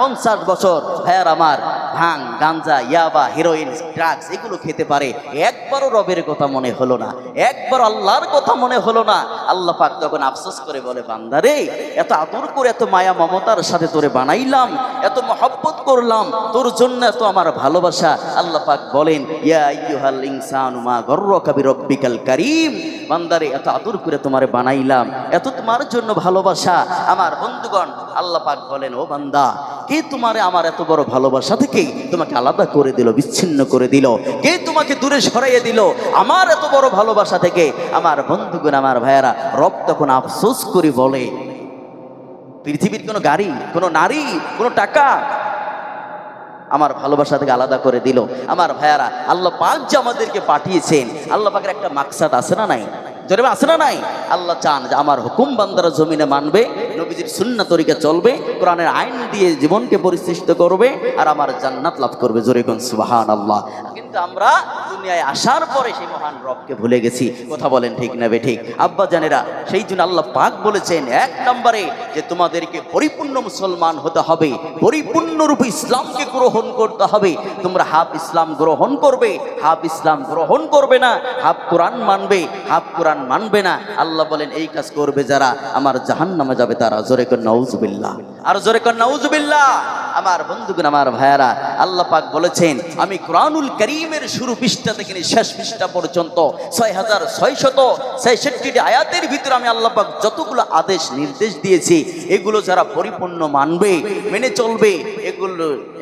50 বছর ভাইয়ার আমার ভাং, গাঞ্জা, ইয়াবা, হেরোইন, ড্রাগস এগুলো খেতে পারে। একবারও রবের কথা মনে হলো না, একবার আল্লাহর কথা মনে হলো না। আল্লাহ পাক তখন আফসোস করে বলে, বান্দারে, এত আদর করে এত মায়া মমতার সাথে তোরে বানাইলাম, এত মহব্বত করলাম, তোর জন্য এত আমার ভালোবাসা। আল্লাহ পাক বলেন, ইয়া আইয়ুহাল ইনসানু মা গররাকা বিরব্বিকাল কারীম, বান্দারে এত আদর করে তোমারে বানাইলাম, এত তোমার জন্য ভালোবাসা। আমার বন্ধুগণ, আল্লাহ পাক বলেন, ও বান্দা, কে তোমারে আমার এত বড় ভালোবাসা থেকে তোমাকে আলাদা করে দিল, বিচ্ছিন্ন করে দিল? কে তোমাকে দূরে সরাইয়ে দিল আমার এত বড় ভালোবাসা থেকে? আমার বন্ধুগণ, আমার ভাইয়ারা, রব তখন আফসোস করে বলে, পৃথিবীর কোনো গাড়ি, কোনো নারী, কোনো টাকা আমার ভালোবাসা থেকে আলাদা করে দিল? আমার ভাইয়ারা, আল্লাহ পাক যে আমাদেরকে পাঠিয়েছেন, আল্লাহ পাকের একটা মাকসাদ আছে না নাই? জোরে আছে না নাই? আল্লাহ চান যে আমার হুকুম বান্দারা জমিনে মানবে, নবীজির সুন্নাহ তরিকা চলবে, কোরআনের আইন দিয়ে জীবনকে পরিশিষ্ট করবে, আর আমার জান্নাত লাভ করবে। জোরে কোন সুবহানাল্লাহ। কিন্তু আমরা দুনিয়ায় আসার পরে সেই মহান রবকে ভুলে গেছি। কথা বলেন ঠিক না বে ঠিক? আব্বা জানেরা, সেই জন্য আল্লাহ পাক বলেছেন 1 নম্বরে যে তোমাদেরকে পরিপূর্ণ মুসলমান হতে হবে, পরিপূর্ণরূপে ইসলামকে গ্রহণ করতে হবে। তোমরা হাফ ইসলাম গ্রহণ করবে, হাফ ইসলাম গ্রহণ করবে না, হাফ কোরআন মানবে, হাফ কোরআন মানবে না। আল্লাহ বলেন, এই কাজ করবে যারা, আমার জাহান্নামে যাবে তারা। জোরে করে নাউজুবিল্লাহ, আর জোরে করে নাউজুবিল্লাহ। আমার বন্ধুগণ, আমার ভাইয়ারা, আল্লাহ পাক বলেছেন, আমি কোরআনুল কারীমের শুরু পৃষ্ঠা থেকে শেষ পৃষ্ঠা পর্যন্ত 6666টি আয়াতের ভিতরে আমি আল্লাহ পাক যতগুলো আদেশ নির্দেশ দিয়েছি, এগুলো যারা পরিপূর্ণ মানবে, মেনে চলবে,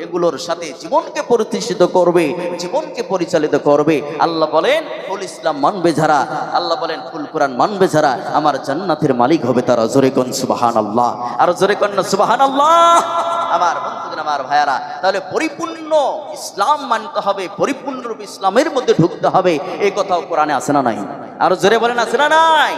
এগুলোর সাথে জীবনকে প্রতিষ্ঠিত করবে, জীবনকে পরিচালিত করবে। আল্লাহ বলেন, ফুল ইসলাম মানবে যারা, আল্লাহ বলেন ফুল কোরআন মানবে যারা, আমার জান্নাতের মালিক হবে তারা। জোরে কোন সুবহানাল্লাহ, আর জোরে কোন সুবহানাল্লাহ। আমার বন্ধুগণ, আমার ভাইয়ারা, তাহলে পরিপূর্ণ ইসলাম মানতে হবে, পরিপূর্ণরূপে ইসলামের মধ্যে ঢুকতে হবে। এই কথাও কোরআনে আছে না নাই? আর জোরে বলেন, আছে না নাই?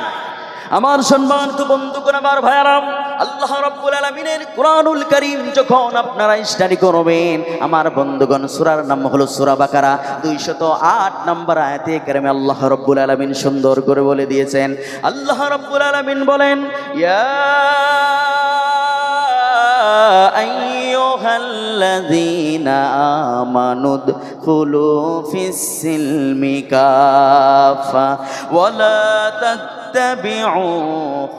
আমার সম্মানিত বন্ধুগণ, আমার ভাইয়ারা, আল্লাহ রাব্বুল আলামিনের কোরআনুল কারীম যখন আপনারা স্টাডি করবেন, আমার বন্ধুগণ, সূরার নাম হলো সূরা বাকারা। 208 নম্বর আয়াতে কারিমে আল্লাহ রাব্বুল আলামিন সুন্দর করে বলে দিয়েছেন। আল্লাহ রাব্বুল আলামিন বলেন, ইয়া আইয়ুহাল্লাযীনা আমানু দুখুলু ফিস-সিলমি কাফা ওয়া লা তাত্তাবিউ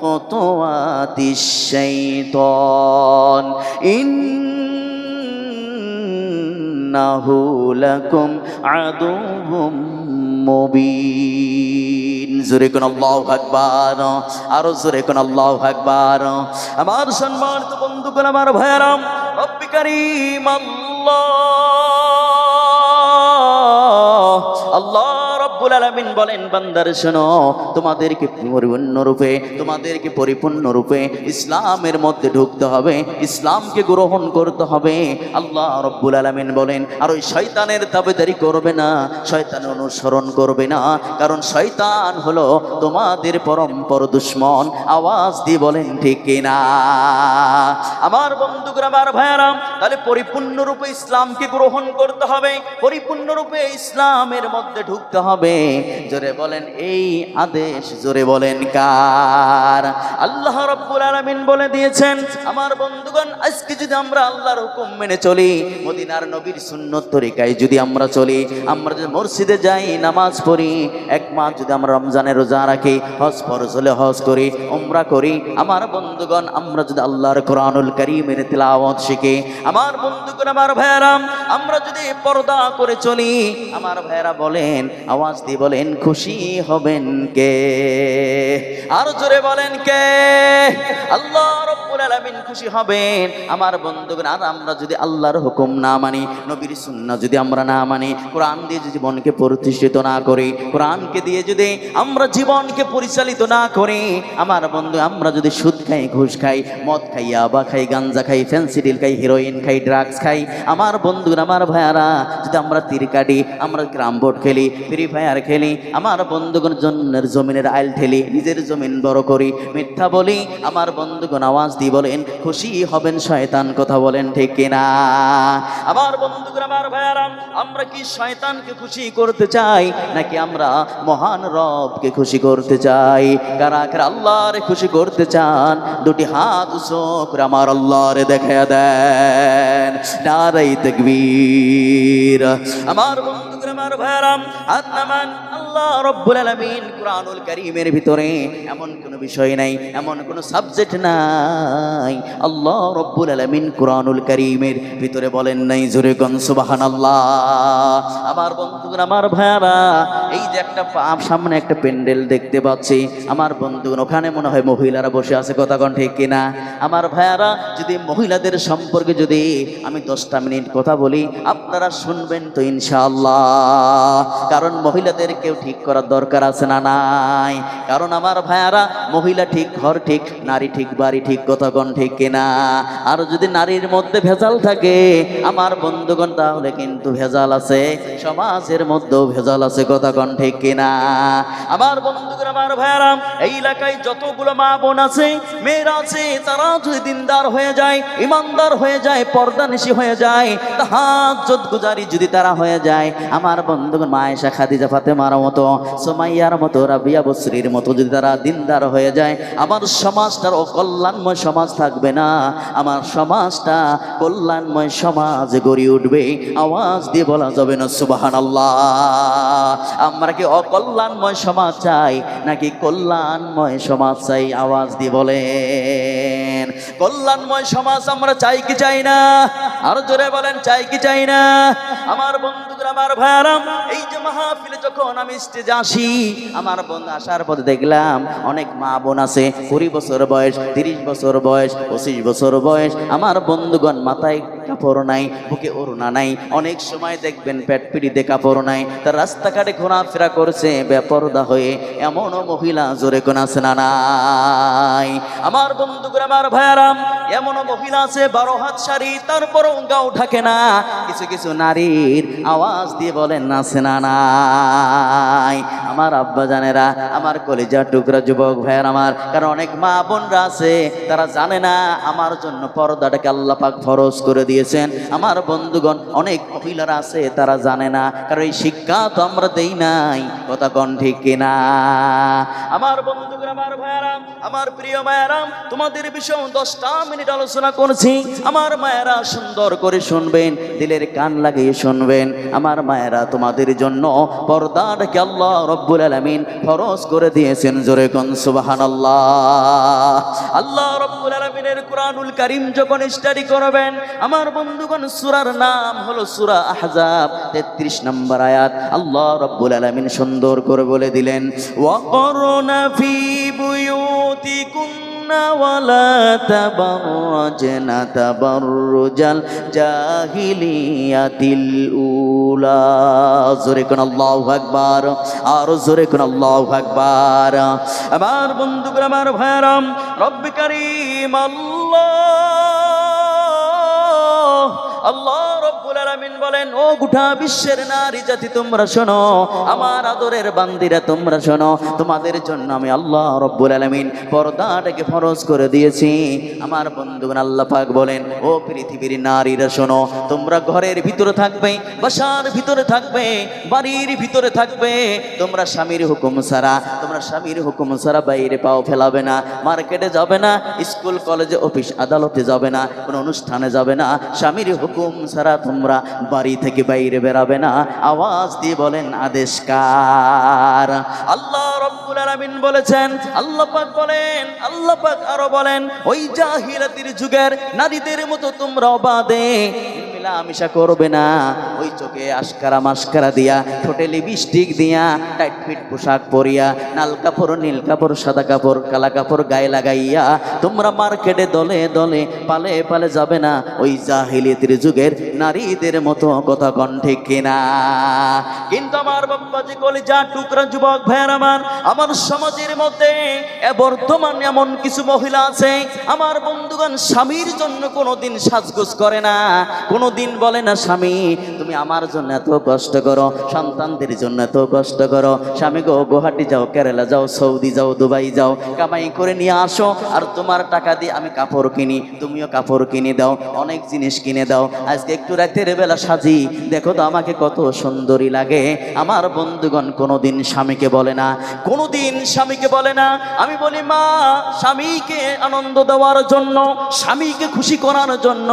খুতুওয়াতিশ শাইতান ইন্নাহু লাকুম আদুউম মুবিন। জোরে কোন আল্লাহু আকবার, আরো জোরে কোন আল্লাহু আকবার। আমার সম্মানিত বন্ধুগণ, আমার ভাইয়ারা, রব্বি কারীম আল্লাহ রাব্বুল আলামিন বলেন, বান্দার শোনো, তোমাদেরকে পরিপূর্ণরূপে ইসলামের মধ্যে ঢুকতে হবে, ইসলামকে গ্রহণ করতে হবে। আল্লাহ রাব্বুল আলামিন বলেন, আর ওই শয়তানের তাবেদারি করবে না, শয়তানের অনুসরণ করবে না, কারণ শয়তান হলো তোমাদের পরম দুশমন। আওয়াজ দিয়ে বলেন ঠিক কিনা? আমার বন্ধুগণ, আমার ভাইয়ারা, তাহলে পরিপূর্ণরূপে ইসলামকে গ্রহণ করতে হবে, পরিপূর্ণরূপে ইসলামের মধ্যে ঢুকতে হবে। জোরে বলেন এই আদেশ, জোরে বলেন কার? আল্লাহ রাব্বুল আলামিন বলে দিয়েছেন। আমার বন্ধুগণ, আজকে যদি আমরা আল্লাহর হুকুম মেনে চলি, মদিনার নবীর সুন্নত তরিকায় যদি আমরা চলি, আমরা যদি মসজিদে যাই, নামাজ পড়ি, 1 মাস যদি আমরা রমজানের রোজা রাখি, হজ ফরজ হলে হজ করি, উমরা করি, আমার বন্ধুগণ, আমরা যদি আল্লাহর কোরআনুল কারীমের তিলাওয়াত শিখি, আমার বন্ধুগণ, আমার ভাইয়েরা, আমরা যদি পর্দা করে চলি, আমার ভাইয়েরা বলেন, আওয়াজ দিয়ে বলেন, খুশি হবেন কে? আর জোরে বলেন কে? আল্লাহ রাব্বুল আলামিন খুশি হবেন। আমার বন্ধুগণ, আর আমরা যদি আল্লাহর হুকুম না মানি, নবীর সুন্নাহ যদি আমরা না মানি, কোরআন দিয়ে যদি জীবনকে প্রতিষ্ঠিত না করি, কোরআনকে দিয়ে যদি আমরা জীবনকে পরিচালিত না করি, আমার বন্ধু, আমরা যদি সুদ খাই, ঘুষ খাই, মদ খাই, ইয়াবা খাই, গাঞ্জা খাই, ফেন্সিডিল খাই, হেরোইন খাই, ড্রাগস খাই, আমার বন্ধুগণ, আমার ভাইয়ারা, যদি আমরা তীর কাটি, আমরা ক্যারাম বোর্ড খেলি, ফ্রি ফায়ার খেলি, আমার বন্ধুগণ, জমিনের আইল ঠেলি, নিজের জমিন বড় করি, মিথ্যা বলি, আমার বন্ধুগণ, আওয়াজ দিয়ে বলেন, খুশি হবেন শয়তান, কথা বলেন ঠিক কিনা? আমার বন্ধুরা, আমার ভাইয়ারা, আমরা কি শয়তানকে খুশি করতে চাই নাকি আমরা মহান রবকে খুশি করতে চাই? কারা কারা আল্লাহর খুশি করতে চান দুটি হাত উঁচু করে আমার আল্লাহরে দেখায়া দেন। নারায়ে তাকবীর। আমার বন্ধুরা, আমার ভাইয়ারা, হাত নামান। আল্লাহ রাব্বুল আলামিন কুরআনুল কারীমের ভিতরে এমন কোনো বিষয় নাই, এমন কোনো সাবজেক্ট নাই আল্লাহ রাব্বুল আলামিন কুরআনুল কারীমের ভিতরে বলেন নাই জোরে কোন সুবহানাল্লাহ। আমার বন্ধুরা, আমার ভাইয়ারা, এই যে একটা সামনে একটা প্যান্ডেল দেখতে পাচ্ছি, আমার বন্ধুগণ ওখানে মনে হয় মহিলারা বসে আছে, কথা কোন ঠিক কিনা? আমার ভাইয়ারা, যদি মহিলাদের সম্পর্কে যদি আমি 10টা মিনিট কথা বলি আপনারা শুনবেন তো ইনশাআল্লাহ। কারণ মহিলাদের কেউ ঠিক করার দরকার আছে না নাই? কারণ আমার ভাইয়ারা, মহিলা ঠিক ঘর ঠিক, নারী ঠিক বাড়ি ঠিক, কথা কোন ঠিক কিনা? আর যদি নারীর মধ্যে ভেজাল থাকে আমার বন্ধুগণ তাহলে কিন্তু ভেজাল আছে, সমাজের মধ্যেও ভেজাল আছে, কথা কোন ঠিক কিনা? আমার বন্ধুগণ, আমার ভাইয়ারা, এই এলাকায় যতগুলো মা বোন আছে, মেয়েরা আছে, তারা যদি দিনদার হয়ে যায়, ইমানদার হয়ে যায়, পর্দানিশী হয়ে যায়, তাহাজ্জুদ গুজারি যদি তারা হয়ে যায়, আমার বন্ধুগণ মা আয়েশা, খাদিজা, ফাতেমার মতো, সুমাইয়ার মতো, রাবিয়া, বসরির মতো যদি তারা দিনদার হয়ে যায়, আমার সমাজটার অকল্যাণময় সমাজ থাকবে না, আমার সমাজটা কল্যাণময় সমাজ গড়ে উঠবে। আওয়াজ দিয়ে বলা যাবে না সুবহানাল্লাহ? আমরা কি অকল্যাণময় সমাজ চাই নাকি কল্যাণময় সমাজ চাই? আওয়াজ দিয়ে বলেন। কল্যাণময় সমাজ আমরা চাই কি চাই না? আরো জোরে বলেন, চাই কি চাই না? আমার বন্ধুরা, আমার ভাইয়ারা, এই যে মাহফিলে যখন আমি স্টেজে আসি, আমার বন্ধু আসার পথে দেখলাম অনেক মা বোন আছে, 20 বছর বয়স, 30 বছর বয়স, 25 বছর বয়স। আমার বন্ধুগণ মাথায় কাপড় নাই, বুকে ওড়না নাই, অনেক সময় দেখবেন পেট পিড়িতে কাপড় নাই, তার রাস্তাঘাটে ঘোরাফেরা করছে বেপরদা হয়ে। এমনও মহিলা জোরে কোন আছে না নাই? আমার বন্ধুগণ, আমার ভাইয়ারা, এমনও মহিলা আছে 12 হাত শাড়ি, তারপরও গাও ঢাকে না। কিছু কিছু নারীর আওয়াজ দিয়ে বলেন আছে না নাই? আমার আব্বা জানেরা, আমার কলিজার টুকরা যুবক ভাইয়ার আমার, কারণ অনেক মা বোনরা আছে তারা জানে না আমার জন্য পর্দাটাকে আল্লাহ পাক ফরজ করে দিয়েছেন। আমার বন্ধুগণ অনেক মহিলারা আছে তারা জানে না, কারণ এই শিক্ষা তো আমরা দেই নাই, কথা কোন ঠিক কিনা? আমার বন্ধুগণ, আমার ভাইয়ারা, আমার প্রিয় মায়েরা, তোমাদের বিষয়ে 10টা মিনিট আলোচনা করছি। আমার মায়েরা সুন্দর করে শুনবেন, দিলের কান লাগিয়ে শুনবেন। আমার মায়েরা, তোমাদের জন্য পর্দাটাকে আল্লাহ রাব্বুল আলামিন ফরজ করে দিয়েছেন, জোরে কোন সুবহানাল্লাহ। আল্লাহ রাব্বুল আলামিনের কুরআনুল কারীম যখন স্টাডি করবেন, আমার বন্ধুগণ সূরার নাম হলো সূরা আহজাব, 33 নম্বর আয়াত। আল্লাহ রাব্বুল আলামিন সুন্দর করে বলে দিলেন, ওয়াকরনা ফি বুয়ুতিকুন্না ওয়ালা তাবাররাজনা তাবাররুজাল জাহিলিয়াতিল উলা। জোরে কোন আল্লাহু আকবার, আর জোরে কোন আল্লাহু আকবার। আমার বন্ধুগণ, আমার ভাইরা, রব্ব কারীম আল্লাহ রব্বুল আলামিন বলেন, ও গোটা বিশ্বের নারী জাতি তোমরা শোনো, আমার আদরের বান্দিরা তোমরা শোনো, তোমাদের জন্য আমি আল্লাহ রব্বুল আলামিন পর্দাটাকে ফরজ করে দিয়েছি। আমার বন্ধুগণ, আল্লাহ পাক বলেন, ও পৃথিবীর নারীরা শোনো, তোমরা ঘরের ভিতরে থাকবে, বাসার ভিতরে থাকবে, বাড়ির ভিতরে থাকবে, তোমরা স্বামীর হুকুম ছাড়া, তোমরা স্বামীর হুকুম ছাড়া বাইরে পাও ফেলাবে না, মার্কেটে যাবে না, স্কুল কলেজে অফিস আদালতে যাবে না, কোনো অনুষ্ঠানে যাবে না, স্বামীর হুকুম ছাড়া তোমরা বাড়ি থেকে বাইরে বেরাবে না। আওয়াজ দিয়ে বলেন, আদেশ কার? আল্লাহ রাব্বুল আলামিন বলেছেন। আল্লাহ পাক বলেন, আল্লাহ পাক আরো বলেন, ওই জাহিলাতির যুগের নারীদের মতো তোমরাও বাদে মিলামিশা করবে না, ওই চোখে আশকারা মাস্কারা দিয়া, ঠোঁটে লিপস্টিক দিয়া, টাইট ফিট পোশাক পরিয়া, লাল কাপড়, নীল কাপড়, সাদা কাপড়, কালা কাপড় গায়ে লাগাইয়া তোমরা মার্কেটে দলে দলে পালে পালে যাবে না, ওই জাহিলিয়াতের যুগের নারীদের মতো, কথা কোন ঠিক কিনা? কিন্তু আমার বাপ্পাজি কলিজা টুকরা যুবক ভাইয়ের আমার সমাজের মধ্যে বর্তমান এমন কিছু মহিলা আছে, আমার বন্ধুগণ, স্বামীর জন্য কোনোদিন সাজগোজ করে না, কোনোদিন বলে না, স্বামী তুমি আমার মার জন্য এত কষ্ট করো, সন্তানদের জন্য এত কষ্ট করো, স্বামী গো গুয়াহাটি যাও, কেরালা যাও, সৌদি যাও, দুবাই যাও, কামাই করে নিয়ে আসো, আর তোমার টাকা দিয়ে আমি কাপড় কিনি, তুমিও কাপড় কিনে দাও, অনেক জিনিস কিনে দাও। আজকে একটু রাতের বেলা সাজি, দেখো তো আমাকে কত সুন্দরী লাগে। আমার বন্ধুগণ কোনোদিন স্বামীকে বলে না, কোনোদিন স্বামীকে বলে না। আমি বলি মা, স্বামীকে আনন্দ দেওয়ার জন্য, স্বামীকে খুশি করার জন্য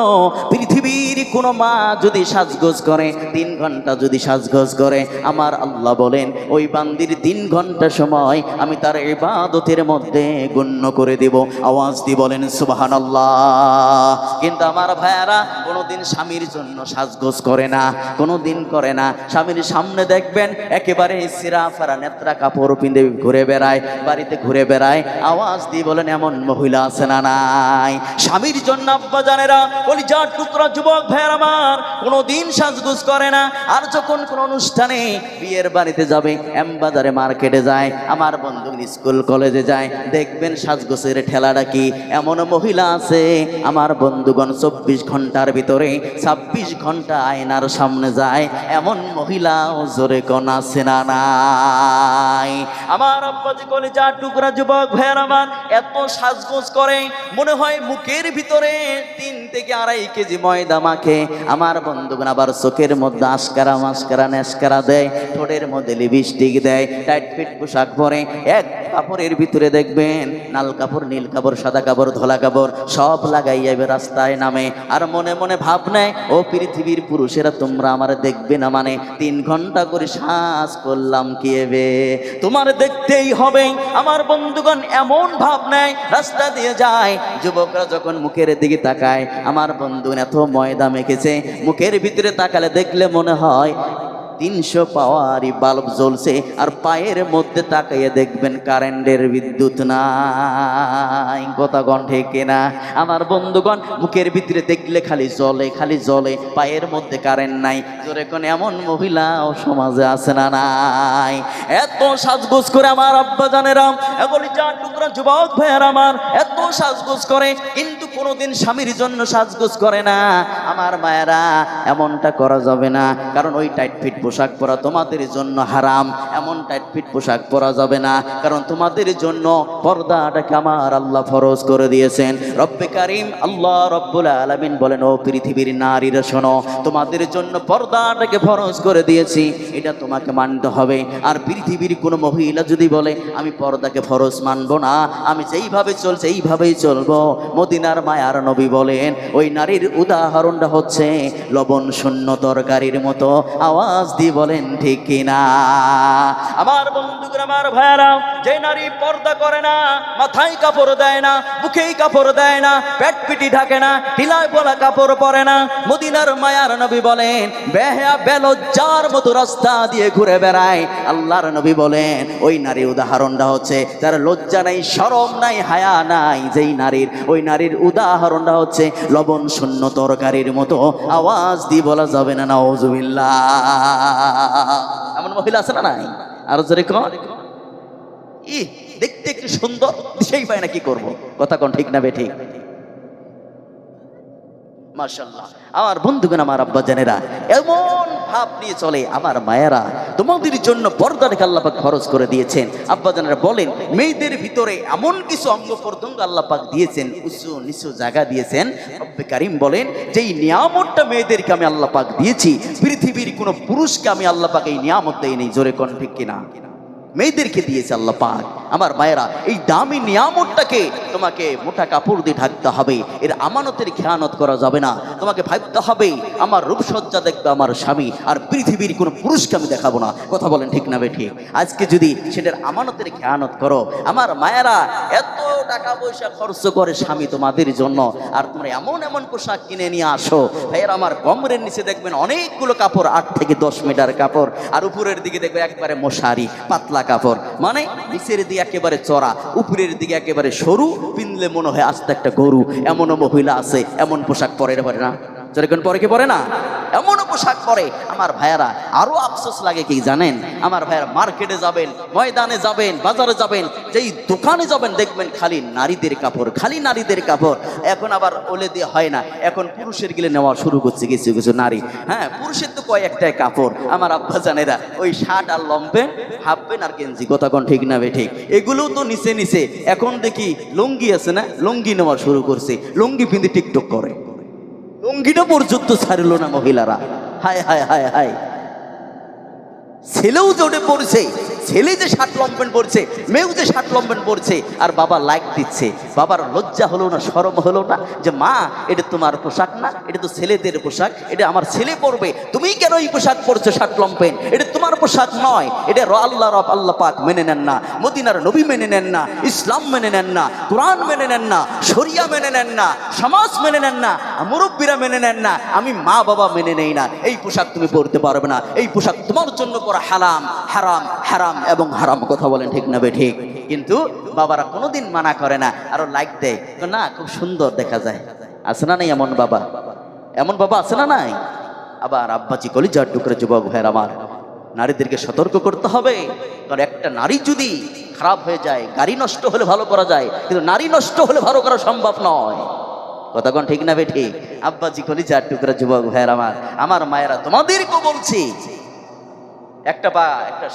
পৃথিবীর কোনো মা যদি সাজগোজ করে, 3 ঘন্টা যদি সাজগোজ করে, আমার আল্লাহ বলেন ওই বান্দির 3 ঘন্টা সময় আমি তার ইবাদতের মধ্যে গণ্য করে দেব। আওয়াজ দিয়ে বলেন সুবহানাল্লাহ। কিন্তু আমার ভাইয়ারা কোনোদিন স্বামীর জন্য সাজগোজ করে না, কোনোদিন করে না। স্বামীর সামনে দেখবেন একেবারে সিরা ফারা নেত্রা কাপড় পিঁধে ঘুরে বেড়ায়, বাড়িতে ঘুরে বেড়ায়। আওয়াজ দিয়ে বলেন এমন মহিলা আছে না নাই? স্বামীর জন্য আব্বা জানেরা, কলিজার টুকরা যুবক ভাইয়ের আমার, কোনোদিন সাজগোজ করে না। আর যখন কোন অনুষ্ঠানে বিয়ের বাড়িতে যাবে, এমবাজারে মার্কেটে যায়, আমার বন্ধু স্কুল কলেজে যায়, দেখবেন সাজগোজের ঠেলাটা কি। এমন মহিলা আছে আমার বন্ধুগণ 24 ঘন্টার ভিতরে 26 ঘন্টা আয়নার সামনে যায়, এমন মহিলা জোরে কোন আছে না নাই? আমার আব্বাজি কলিজার টুকরা যুবক ভাইয়ের আমার, এত সাজগোজ করে মনে হয় মুখের ভিতরে 3 থেকে 2.5 কেজি ময়দা মাখে। আমার বন্ধুগণ আবার চোখের মধ্যে আস্কারা মাস্কারা নেস্কারা দেয়, ঠোঁটের মধ্যে লিপস্টিক দেয়, টাইট ফিট পোশাক পরে, এক কাপড়ের ভিতরে দেখবেন লাল কাপড়, নীল কাপড়, সাদা কাপড়, ধলা কাপড় সব লাগাই যাবে, রাস্তায় নামে। আর মনে মনে ভাব নেয়, ও পৃথিবীর পুরুষেরা তোমরা আমার দেখবে না, মানে 3 ঘন্টা করে সাজ করলাম কি এবে, তোমার দেখতেই হবে। আমার বন্ধুগণ এমন ভাব নেয়, রাস্তা দিয়ে যায়, যুবকরা যখন মুখের দিকে তাকায়, আমার বন্ধু এত ময়দা মেখেছে, মুখের ভিতরে তাকালে দেখলে মনে হয় 300 পাওয়ারই বাল্ব জ্বলছে, আর পায়ের মধ্যে তাকাইয়ে দেখবেন কারেন্টের বিদ্যুৎ নাই। কথা গণ ঠিক কিনা? আমার বন্ধুগণ মুখের ভিতরে দেখলে খালি জ্বলে, খালি জ্বলে, পায়ের মধ্যে কারেন্ট নাই। জোরে কোন এমন মহিলা ও সমাজে আছে না নাই? এত সাজগোজ করে আমার আব্বা জানেরা, এগুলি চার টুকরা যুবক ভাইয়ের আমার, এত সাজগোজ করে, কিন্তু কোনোদিন স্বামীর জন্য সাজগোজ করে না। আমার মায়েরা এমনটা করা যাবে না, কারণ ওই টাইট ফিট পোশাক পরা তোমাদের জন্য হারাম। এমন টাইট ফিট পোশাক পরা যাবে না, কারণ তোমাদের জন্য পর্দাটাকে আমার আল্লাহ ফরজ করে দিয়েছেন। রব্বে কারিম আল্লাহ রব্বুল আলামিন বলেন, ও পৃথিবীর নারীরা শোনো, তোমাদের জন্য পর্দাটাকে ফরজ করে দিয়েছি, এটা তোমাকে মানতে হবে। আর পৃথিবীর কোনো মহিলা যদি বলে আমি পর্দাকে ফরজ মানবো না, আমি যেইভাবে চলছে এইভাবেই চলবো, মদিনার মায়ার নবী বলেন ওই নারীর উদাহরণটা হচ্ছে লবণ শূন্য তরকারির মতো। আওয়াজ দিয়ে বলেন ঠিক কিনা? আমার বন্ধুরা, আমার ভাইয়ারা, যে নারী পর্দা করে না, মাথায় কাপড় দেয় না, বুকেই কাপড় দেয় না, পেট পিটি ঢাকে না, ঢিলায় বলা কাপড় পরে না, মদিনার মায়ার নবী বলেন বেহায়া বেলজ্জার মতো রাস্তা দিয়ে ঘুরে বেড়ায়। আল্লাহর নবী বলেন ওই নারীর উদাহরণটা হচ্ছে যার লজ্জা নাই, শরম নাই, হায়া নাই, যেই নারীর, ওই নারীর উদাহরণটা হচ্ছে লবণ শূন্য তরকারির মতো। আওয়াজ দিয়ে বলা যাবে না নাউজুবিল্লাহ? এমন মহিলা আছে না নাই? আর জোরে কর, ই দেখতে একটু সুন্দর, সেই পায় না, কি করবো? কথা কোন ঠিক না বেঠিক? মাশাআল্লাহ। আমার বন্ধুগণ, আমার আব্বা জানেরা, এমন ভাব নিয়ে চলে। আমার মায়েরা, তোমাদের জন্য পর্দাটাকে আল্লাহ পাক ফরজ করে দিয়েছেন। আব্বা জানেরা বলেন মেয়েদের ভিতরে এমন কিছু অঙ্গ প্রত্যঙ্গ আল্লাহ পাক দিয়েছেন, উঁচু নিচু জায়গা দিয়েছেন। রব্বে কারিম বলেন যে এই নিয়ামতটা মেয়েদেরকে আমি আল্লাহ পাক দিয়েছি, পৃথিবীর কোনো পুরুষকে আমি আল্লাহ পাক এই নিয়ামত দেইনি। জোরে কোন ঠিক কিনা? মেয়েদেরকে দিয়েছে আল্লাহ পাক। আমার মায়েরা, এই দামি নিয়ামতটাকে তোমাকে মোটা কাপড় দিয়ে ঢাকতে হবে, এর আমানতের খেয়ানত করা যাবে না। তোমাকে ভাবতে হবে আমার রূপসজ্জা দেখবে আমার স্বামী, আর পৃথিবীর কোনো পুরুষকে আমি দেখাবো না। কথা বলেন ঠিক না বেঠিক? আজকে যদি সেটার আমানতের খেয়ানত করো, আমার মায়েরা, এত টাকা পয়সা খরচ করে স্বামী তোমাদের জন্য, আর তোমরা এমন এমন পোশাক কিনে নিয়ে আসো, ভাইয়ের আমার কোমরের নিচে দেখবেন অনেকগুলো কাপড়, 8 থেকে 10 মিটার কাপড়, আর উপরের দিকে দেখবে একবারে মশারি পাতলা কাপড়, মানে নিচের দিকে একেবারে চড়া, উপরের দিকে একেবারে সরু, পিনলে মনে হয় আস্তে একটা গরু। এমনও মহিলা আছে এমন পোশাক পরে না, যেরকম পরে কি পরে না? এমনও পোশাক পরে আমার ভাইয়ারা আরো আফসোস লাগে কি জানেন, আমার ভাইয়ারা মার্কেটে যাবেন, ময়দানে যাবেন, বাজারে যাবেন, যেই দোকানে যাবেন দেখবেন খালি নারীদের কাপড়, খালি নারীদের কাপড়। এখন আবার ওলে দিয়ে হয় না, এখন পুরুষের গিলে নেওয়া শুরু করছে কিছু কিছু নারী। হ্যাঁ, পুরুষের তো কয়েকটাই কাপড় আমার আব্বা জানেরা, ওই শার্ট আর লম্পেন, হাফ প্যান্ট আর গেঞ্জি, কথা কোন ঠিক না বে ঠিক, এগুলোও তো নিচে নিচে এখন দেখি লুঙ্গি আছে না, লুঙ্গি নেওয়া শুরু করছে, লুঙ্গি পিঁধে টিকটক করে, লুঙ্গিটা পর্যন্ত ছাড়লো না মহিলারা। হায় হায় হায় হায়, ছেলেও জোটে পড়ছে, ছেলে যে শার্ট লম্পেন পড়ছে, মেয়েও যে শার্ট লম্পেন পড়ছে, আর বাবা লাইক দিচ্ছে। বাবার লজ্জা হলো না, শরম হলো না যে মা এটা তোমার পোশাক না, এটা তো ছেলেদের পোশাক, এটা আমার ছেলে পরবে, তুমি কেন এই পোশাক পরছো শার্ট লম্পেন, এটা তোমার পোশাক নয়, এটা আল্লাহ পাক মেনে নেন না, মদিনার নবী মেনে নেন না, ইসলাম মেনে নেন না, কোরআন মেনে নেন না, শরিয়া মেনে নেন না, সমাজ মেনে নেন না, মুরব্বীরা মেনে নেন না, আমি মা বাবা মেনে নেই না, এই পোশাক তুমি পরতে পারবে না, এই পোশাক তোমার জন্য পরা হারাম হারাম হারাম এবং হারাম, কথা বলেন ঠিক না বে ঠিক। কিন্তু বাবারা কোনোদিন মানা করে না, আরো লাইক দেয়, না খুব সুন্দর দেখা যায়, আছে না নাই এমন বাবা, এমন বাবা আছে না নাই। আবার আব্বাজি কলিজার টুকরে যুবক ভাইয়ের আমার, নারীদেরকে সতর্ক করতে হবে, কারণ একটা নারী যদি খারাপ হয়ে যায়, গাড়ি নষ্ট হলে ভালো করা যায়, কিন্তু নারী নষ্ট হলে ভালো করা সম্ভব নয়, কথা কোন ঠিক না বে ঠিক। আব্বাজি কলিজার টুকরে যুবক ভাইয়ের আমার, আমার মায়েরা তোমাদেরকেও বলছি, একটা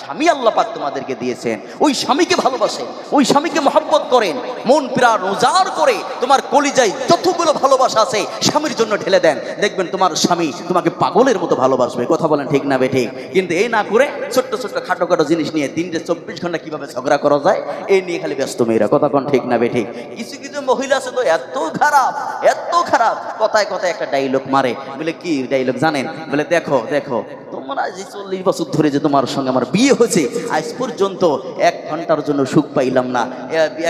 স্বামী আল্লাহ পাক তোমাদেরকে দিয়েছেন, ওই স্বামীকে ভালোবাসেন, ওই স্বামীকে মহব্বত করেন, মন প্রাণ উজাড় করে তোমার কলিজায় যতগুলো ভালোবাসা আছে স্বামীর জন্য ঢেলে দেন, দেখবেন তোমার স্বামী তোমাকে পাগলের মতো ভালোবাসবে, কথা বলেন ঠিক না বে ঠিক। কিন্তু এই না করে ছোট্ট ছোট্ট খাটো খাটো জিনিস নিয়ে দিনটা 24 ঘন্টা কিভাবে ঝগড়া করা যায় এই নিয়ে খালি ব্যস্ত মেয়েরা, কথা কোন ঠিক না বে ঠিক। কিছু কিছু মহিলা আছে তো এত খারাপ, এত খারাপ, কথায় কথায় একটা ডায়লগ মারে, বলে কি ডায়লগ জানেন, বলে দেখো দেখো তোমরা যে 40 বছর ধরে যে তোমার সঙ্গে আমার বিয়ে হয়েছে, আজ পর্যন্ত 1 ঘন্টার জন্য সুখ পাইলাম না,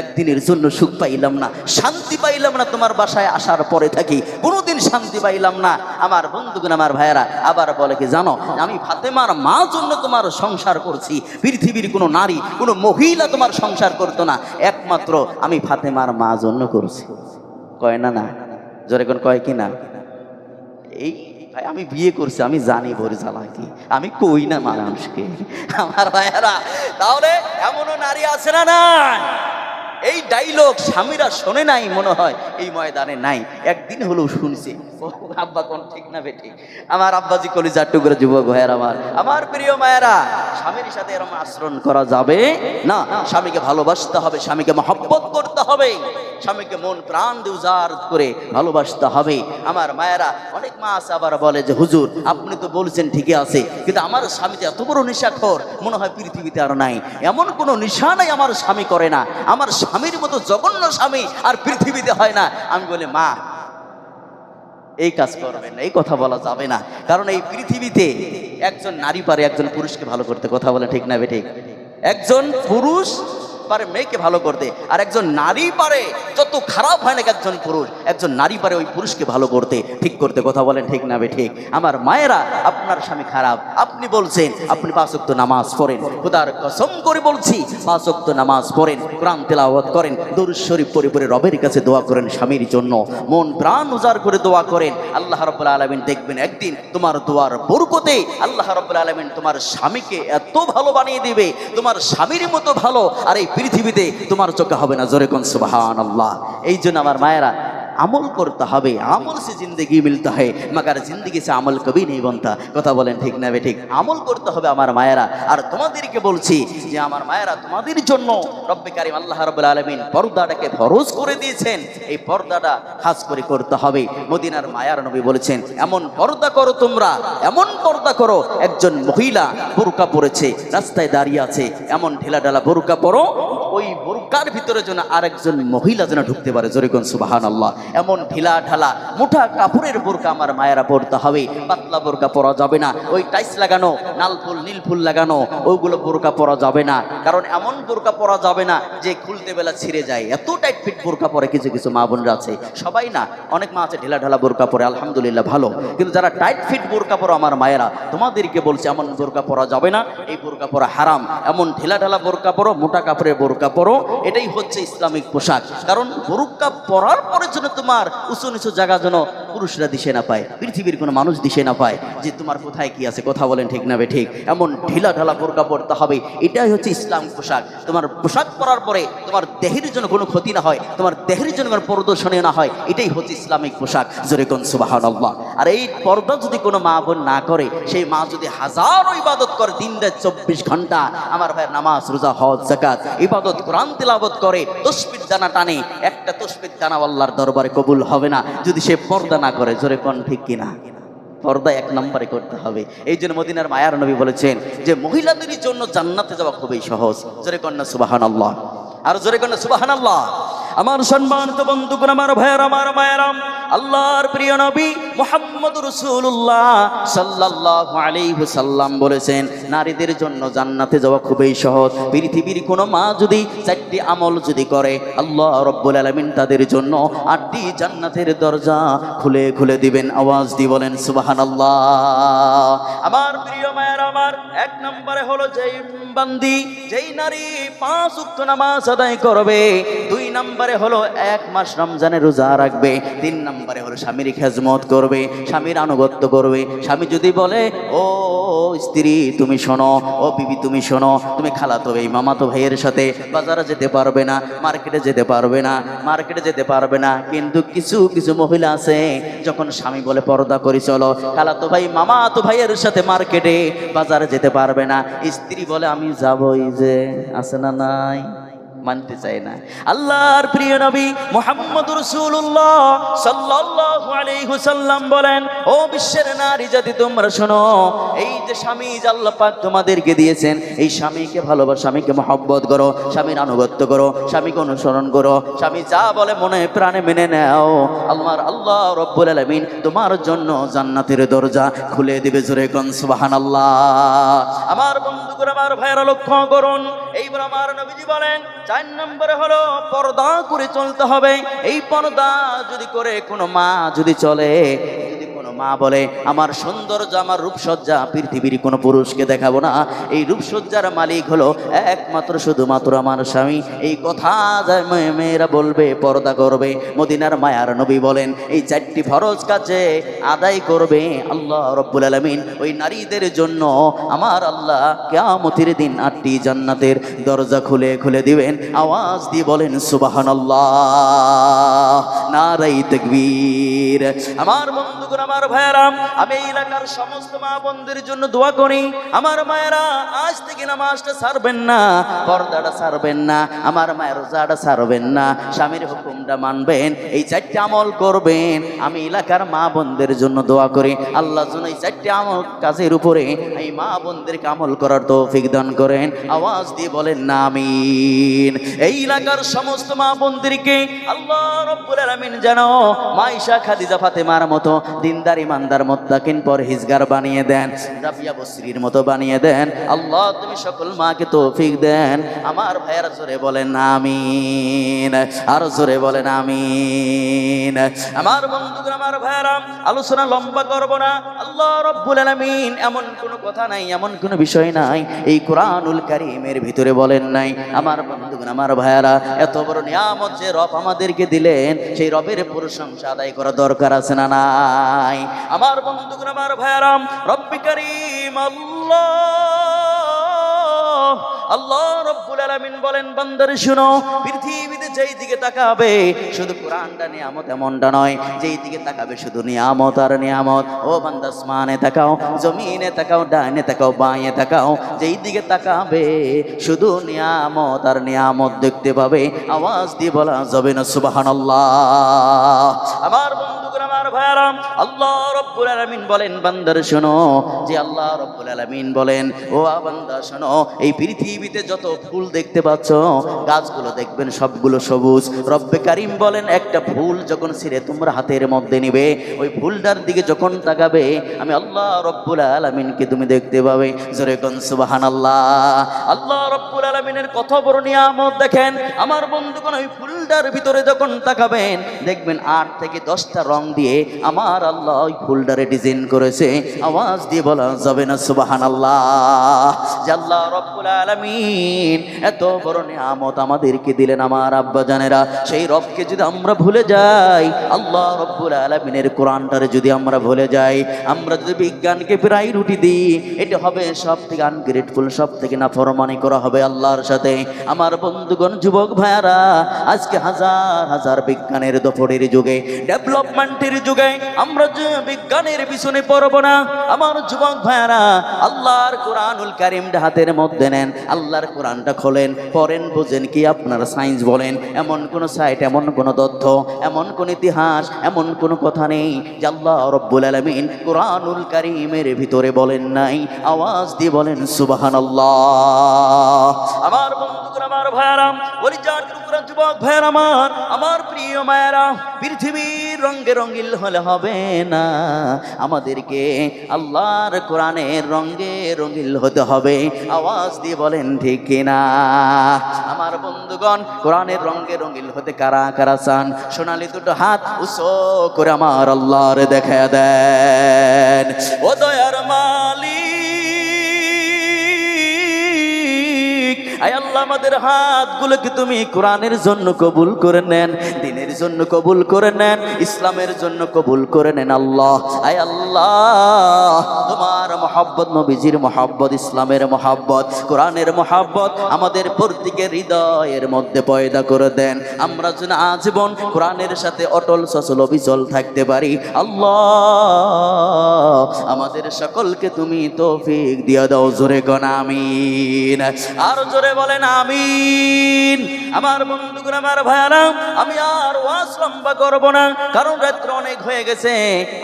একদিনের জন্য সুখ পাইলাম না, শান্তি পাইলাম না, তোমার বাসায় আসার পরে থাকি কোনোদিন শান্তি পাইলাম না। আমার বন্ধুগণ, আমার ভাইয়েরা আবার বলে কি জানো, আমি ফাতেমার মা জন্য তোমার সংসার করছি, পৃথিবীর কোনো নারী কোনো মহিলা তোমার সংসার করতো না, একমাত্র আমি ফাতেমার মা জন্য করছি, কয় না না, জোরে কোন কয় কি না। এই ভাই আমি বিয়ে করছি, আমি জানি ভোর জ্বালা কি, আমি কই না মানুষকে, আমার ভাইয়েরা। তাহলে এমনও নারী আছে না নাই, এই ডায়লগ স্বামীরা শোনে নাই মনে হয় এই ময়দানে নাই, একদিন হলেও শুনছে। আব্বা কোন ঠিক না বেটি, আমার আব্বাজি কলিজার টুকরা যুবক ভাইয়ের আমার, আমার প্রিয় মায়েরা, স্বামীর সাথে এরকম আচরণ করা যাবে না, স্বামীকে ভালোবাসতে হবে, স্বামীকে মহব্বত করতে হবে, স্বামীকে মন প্রাণ দিয়ে উজাড় করে ভালোবাসতে হবে। আমার মায়েরা, অনেক মা আছে আবার বলে যে হুজুর আপনি তো বলছেন ঠিকই আছে, কিন্তু আমার স্বামী তো এত বড় নেশাখোর, মনে হয় পৃথিবীতে আর নাই, এমন কোনো নেশা নাই আমার স্বামী করে না, আমার স্বামীর মতো জঘন্য স্বামী আর পৃথিবীতে হয় না। আমি বলি মা এই কাজ করবেন না, এই কথা বলা যাবে না, কারণ এই পৃথিবীতে একজন নারী পারে একজন পুরুষকে ভালো করতে, কথা বলে ঠিক না বেঠিক, একজন পুরুষ পারে মেয়েকে ভালো করতে, আর একজন নারী পারে, যত খারাপ হয় না একজন পুরুষ, একজন নারী পারে ওই পুরুষকে ভালো করতে, ঠিক করতে, কথা বলেন ঠিক না বেঠিক। আমার মায়েরা, আপনার স্বামী খারাপ, আপনি বলছেন আপনি 5 ওয়াক্ত নামাজ পড়েন, খোদার কসম করে বলছি 5 ওয়াক্ত নামাজ পড়েন, কোরআন তেলাওয়াত করেন, দরুদ শরীফ পড়ে পড়ে রবের কাছে দোয়া করেন, স্বামীর জন্য মন প্রাণ উজাড় করে দোয়া করেন, আল্লাহ রাব্বুল আলামিন দেখবেন একদিন তোমার দোয়ার বরকতে আল্লাহ রাব্বুল আলামিন তোমার স্বামীকে এত ভালো বানিয়ে দিবে, তোমার স্বামীর মতো ভালো আর এই পৃথিবীতে তোমার চোখে হবে না, জোরে কোন সুবহানাল্লাহ। এই জন্য আমার মায়েরা আমল করতে হবে, আমল সে জিন্দগি মিলতা হয় মगर জিন্দগি সে আমল কবি নেই বনতা, কথা বলেন ঠিক না বেঠিক, আমল করতে হবে আমার মায়েরা। আর তোমাদেরকে বলছি যে আমার মায়েরা, তোমাদের জন্য রব্বে কারীম আল্লাহ রাব্বুল আলামিন পর্দাটাকে ফরজ করে দিয়েছেন, এই পর্দাটা খাস করে করতে হবে। মদিনার মায়ার নবী বলেছেন এমন পর্দা করো তোমরা, এমন পর্দা করো, একজন মহিলা বোরকা পরেছে রাস্তায় দাঁড়িয়ে আছে, এমন ঢেলা ঢালা বোরকা পরো ওই বোরকার ভিতরে যেন আরেকজন মহিলা যেন ঢুকতে পারে, জোরে কোন সুবহানাল্লাহ। এমন ঢিলা ঢালা মোটা কাপড়ের বোরকা আমার মায়েরা পরতে হবে, পাতলা বোরকা পরা যাবে না, ওই টাইস লাগানো লাল ফুল নীল ফুল লাগানো ওইগুলো বোরকা পরা যাবে না, কারণ এমন বোরকা পরা যাবে না যে খুলতে বেলা ছিঁড়ে যায়, এত টাইট ফিট বোরকা পরে কিছু কিছু মা বোনরা আছে, সবাই না, অনেক মা আছে ঢিলা ঢালা বোরকা পরে, আলহামদুলিল্লাহ ভালো, কিন্তু যারা টাইট ফিট বোরকা পরো আমার মায়েরা, তোমাদেরকে বলছে এমন বোরকা পরা যাবে না, এই বোরকা পরা হারাম, এমন ঢিলা ঢালা বোরকা পরো, মোটা কাপড়ের বোরকা পরো, এটাই হচ্ছে ইসলামিক পোশাক। কারণ বোরকা পরার পরে যেন তোমার উঁচু নিচু জায়গা যেন পুরুষরা দিশে না পায়, পৃথিবীর কোনো মানুষ দিশে না পায় যে তোমার কোথায় কি আছে, কথা বলেন ঠিক না বে ঠিক? এমন ঢিলা ঢালা বোরকা পড়তে হবে, এটাই হচ্ছে ইসলাম পোশাক। তোমার পোশাক পরার পরে তোমার দেহের জন্য কোনো ক্ষতি না হয়, তোমার দেহের জন্য কোনো প্রদর্শনী না হয়, এটাই হচ্ছে ইসলামিক পোশাক। জোরে কোন সুবহানাল্লাহ। আর এই পর্দা যদি কোনো মা বোন না করে, সেই মা যদি হাজারো ইবাদত করে, দিন রাত 24 ঘন্টা আমার ভাইয়ের নামাজ রোজা হজ যাকাত ইবাদত কোরআন তিলাওয়াত করে, তসবিহ দানা টানে, একটা তসবিহ দানা আল্লাহর দরবারে কবুল হবে না যদি সে পর্দা না করে। জোরে কোন ঠিক কিনা? পর্দা এক নম্বরে করতে হবে। এই জন্য মদিনার মায়ার নবী বলেছেন যে মহিলাদের জন্য জান্নাতে যাওয়া খুবই সহজ। জোরে কন্যা সুবহানাল্লাহ, আর জোরে কন্যা সুবহানাল্লাহ। আমার সম্মানিত বন্ধুগণ, আমার ভাইয়েরা, আমার মায়েরাম, আল্লাহর প্রিয় নবী মুহাম্মদ রাসূলুল্লাহ সাল্লাল্লাহু আলাইহি ওয়াসাল্লাম বলেছেন নারীদের জন্য জান্নাতে যাওয়া খুবই সহজ। পৃথিবীর কোনো মা যদি 4টি আমল যদি করে, আল্লাহ রাব্বুল আলামিন তাদের জন্য 8টি জান্নাতের দরজা খুলে খুলে দিবেন। আওয়াজ দিয়ে বলেন সুবহানাল্লাহ। আমার প্রিয় মায়েরা, আমার 1 নম্বরে হলো যেই বান্দি, যেই নারী 5 ওয়াক্ত নামাজ আদায় করবে, 2 নম্বরে হলো 1 মাস রমজানের রোজা রাখবে, 3 নম্বরে হলো স্বামীর খেজমত করবে, স্বামীর আনুগত্য করবে। স্বামী যদি বলে ও স্ত্রী তুমি শোনো, ও বিবি তুমি শোনো, তুমি খালাতো ভাই মামাতো ভাইয়ের সাথে বাজারে যেতে পারবে না, মার্কেটে যেতে পারবে না, কিন্তু কিছু কিছু মহিলা আছে যখন স্বামী বলে পর্দা করি চলো, খালাতো ভাই মামাতো ভাইয়ের সাথে মার্কেটে বাজারে যেতে পারবে না, স্ত্রী বলে আমি যাবই, যে আছে না নাই, মানতে চায় না। আল্লাহর প্রিয় নবী মুহাম্মদ রাসূলুল্লাহ সাল্লাল্লাহু আলাইহি ওয়াসাল্লাম বলেন, ও বিশ্বের নারী জাতি তোমরা শোনো, এই যে স্বামী যে আল্লাহ পাক তোমাদেরকে দিয়েছেন, এই স্বামীকে ভালোবাসো, স্বামীকে মহব্বত করো, স্বামীর আনুগত্য করো, স্বামীকে অনুসরণ করো, স্বামী যা বলে মনে প্রাণে মেনে নাও। আল্লাহ রাব্বুল আলামিন তোমার জন্য জান্নাতের দরজা খুলে দিবে। জোরে কোন সুবহানাল্লাহ। আমার বন্ধুগণ, আমার ভাইরা লক্ষ্য করুন, এইবার আমার নবীজি বলেন 4 নম্বরে হলো পর্দা করে চলতে হবে। এই পর্দা যদি করে কোনো মা যদি চলে, যদি কোনো মা বলে আমার সৌন্দর্য, আমার রূপসজ্জা পৃথিবীর কোনো পুরুষকে দেখাবো না, এই রূপসজ্জার মালিক হলো একমাত্র শুধুমাত্র আমার স্বামী, এই কথা যায় মেয়েরা বলবে, পর্দা করবে। মদিনার মায়ার নবী বলেন এই 4টি ফরজ কাজে আদায় করবে, আল্লাহ রাব্বুল আলামিন ওই নারীদের জন্য আমার আল্লাহ কিয়ামতের দিন 8টি জান্নাতের দরজা খুলে খুলে দিবেন। আওয়াজ দিয়ে বলেন সুবহানাল্লাহ, নারায়ে তাকবীর। আমার বন্ধুগণ, আমার ভাইয়েরা, আমি এই এলাকার সমস্ত মা বোনদের জন্য দোয়া করি, আমার মায়েরা আজ থেকে নামাজটা ছাড়বেন না, পর্দাটা ছাড়বেন না, আমার মায়ের রোজাটা ছাড়বেন না, স্বামীর হুকুমটা মানবেন, এই 4টি আমল করবেন। আমি এলাকার মা বোনদের জন্য দোয়া করি, আল্লাহ যেন এই 4টি আমল কাজের উপরে এই মা বোনদেরকে আমল করার তৌফিক দান করেন। আওয়াজ দিয়ে বলেন না আমিন। এই এলাকার সমস্ত মা বোনদেরকে আল্লাহ রাব্বুল আলামিন যেন মাইশা খাদিজা ফাতেমার মতো দিনদার ইমানদার মুত্তাকিন পরহেজগার বানিয়ে দেন, রাবিয়া বসরির মতো বানিয়ে দেন। আল্লাহ তুমি সকল মাকে তৌফিক দেন। আমার ভাইয়েরা জোরে বলেন আমিন, আর জোরে বলেন আমিন। আমার বন্ধুগণ, আমার ভাইয়েরা, আলোচনা লম্বা করব না। আল্লাহ রাব্বুল আলামিন এমন কোনো কথা নাই, এমন কোনো বিষয় নাই এই কোরআনুল কারীমের ভিতরে বলেন নাই। আমার বন্ধুগণ, আমার ভাইয়েরা, এত বড় নিয়ামত যে রব আমাদেরকে দিলেন, সেই রবের প্রশংসা আদায় করা দরকার আছে না নাই? আমার বন্ধুগণ, আমার ভাইয়েরা, রব্বি কারীম আল্লাহ রাব্বুল আলামিন বলেন বান্দারে শুনো, পৃথিবীতে যেই দিকে তাকাবে শুধু কোরআনটা নিয়ামত এমনটা নয়, যেই দিকে তাকাবে শুধু নিয়ামত আর নিয়ামত। ও বান্দা, আসমানে তাকাও, জমিনে তাকাও, ডাইনে তাকাও, বাঁয়ে তাকাও, যেই দিকে তাকাবে শুধু নিয়ামত আর নিয়ামত দেখতে পাবে। আওয়াজ দিয়ে বলা যাবে না সুবহানাল্লাহ। আমার বন্ধুগণ, আমার ভাইয়েরা, আল্লাহ রাব্বুল আলামিন বলেন বান্দারে শোনো, যে আল্লাহ রাব্বুল আলামিন বলেন ও বান্দা শোনো, এই পৃথিবীতে যত ফুল দেখতে পাচ্ছ, গাছগুলো দেখবেন সবগুলো সবুজ। রব্বে কারীম বলেন একটা ফুল যখন ছিঁড়ে তোমরা হাতের মধ্যে নিবে, ওই ফুলটার দিকে যখন তাকাবে আমি আল্লাহ রাব্বুল আলামিনকে তুমি দেখতে পাবে। জোরে কোন সুবহানাল্লাহ। আল্লাহ রাব্বুল আলামিনের কত বড় নিয়ামত দেখেন। আমার বন্ধুগণ, ওই ফুলটার ভিতরে যখন তাকাবেন দেখবেন 8 থেকে 10টা রং দিয়ে আমার আল্লাহ ওই ফুলটারে ডিজাইন করেছে। আওয়াজ দিয়ে বলা যাবে না সুবহানাল্লাহ। যে আল্লাহ রব্বুল আলামিন এত বড় নিয়ামত আমাদেরকে দিলেন আমার আব্বা জানেরা, সেই রবকে যদি আমরা ভুলে যাই, আল্লাহ রব্বুল আলামিনের কোরআনটারে যদি আমরা ভুলে যাই, আমরা যদি বিজ্ঞানকে প্রায়োরিটি দিই, এটা হবে সব থেকে আনগ্রেটফুল, সব থেকে নাফরমানি করা হবে আল্লাহর সাথে। আমার বন্ধুগণ, যুবক ভাইয়ারা, আজকে হাজার হাজার বিজ্ঞানের দফরের যুগে, ডেভেলপমেন্টের যুগে আমরা যে বিজ্ঞানের পিছনে পড়ব না, আমার যুবক ভাইয়ারা আল্লাহর কোরআনুল কারীমটা হাতের মধ্যে নেন, আল্লাহর কোরআনটা খোলেন, পড়েন, বোঝেন কি আপনারা সায়েন্স বলেন, এমন কোন সাইট, এমন কোন তথ্য, এমন কোন ইতিহাস, এমন কোন কথা নেই যে আল্লাহ রব্বুল আলামিন কোরআনুল কারীমের ভিতরে বলেন নাই। আওয়াজ দিয়ে বলেন সুবহানাল্লাহ। আমার বন্ধুগণ, আমার ভাইয়ারা, পরিচার টুকরা যুবক ভাইয়ারা আমার প্রিয় মায়েরা, পৃথিবীর রঙে রঙিল হলে হবে না, আমাদেরকে আল্লাহর কোরআনের রঙে রঙিল হতে হবে। আওয়াজ দিয়ে বলেন ঠিক কিনা? আমার বন্ধুগণ, কোরআনের রঙে রঙিল হতে কারা কারা চান? সোনালি দুটো হাত উঁচু করে আমার আল্লাহর দেখা দেন। ও দয়ার মালিক, আয় আল্লাহ, আমাদের হাতগুলোকে তুমি কোরআনের জন্য কবুল করে নেন, দ্বীনের জন্য কবুল করে নেন, ইসলামের জন্য কবুল করে নেন। আল্লাহ, আয় আল্লাহ, তোমার মহব্বত, নবীজির মহব্বত, ইসলামের মহব্বত, কোরআনের মহব্বত আমাদের প্রত্যেকের হৃদয়ের মধ্যে পয়দা করে দেন। আমরা যেন আজীবন কোরআনের সাথে অটল সচল অবিচল থাকতে পারি। আল্লাহ, আমাদের সকলকে তুমি তৌফিক দিয়ে দাও। জোরে কোন আমিন, আর জোরে বলেন আমিন। আমার বন্ধুগণ, আমার ভাইয়ারা, আমি আর ওয়াজ লম্বা করব না, কারণ রাত্র অনেক হয়ে গেছে।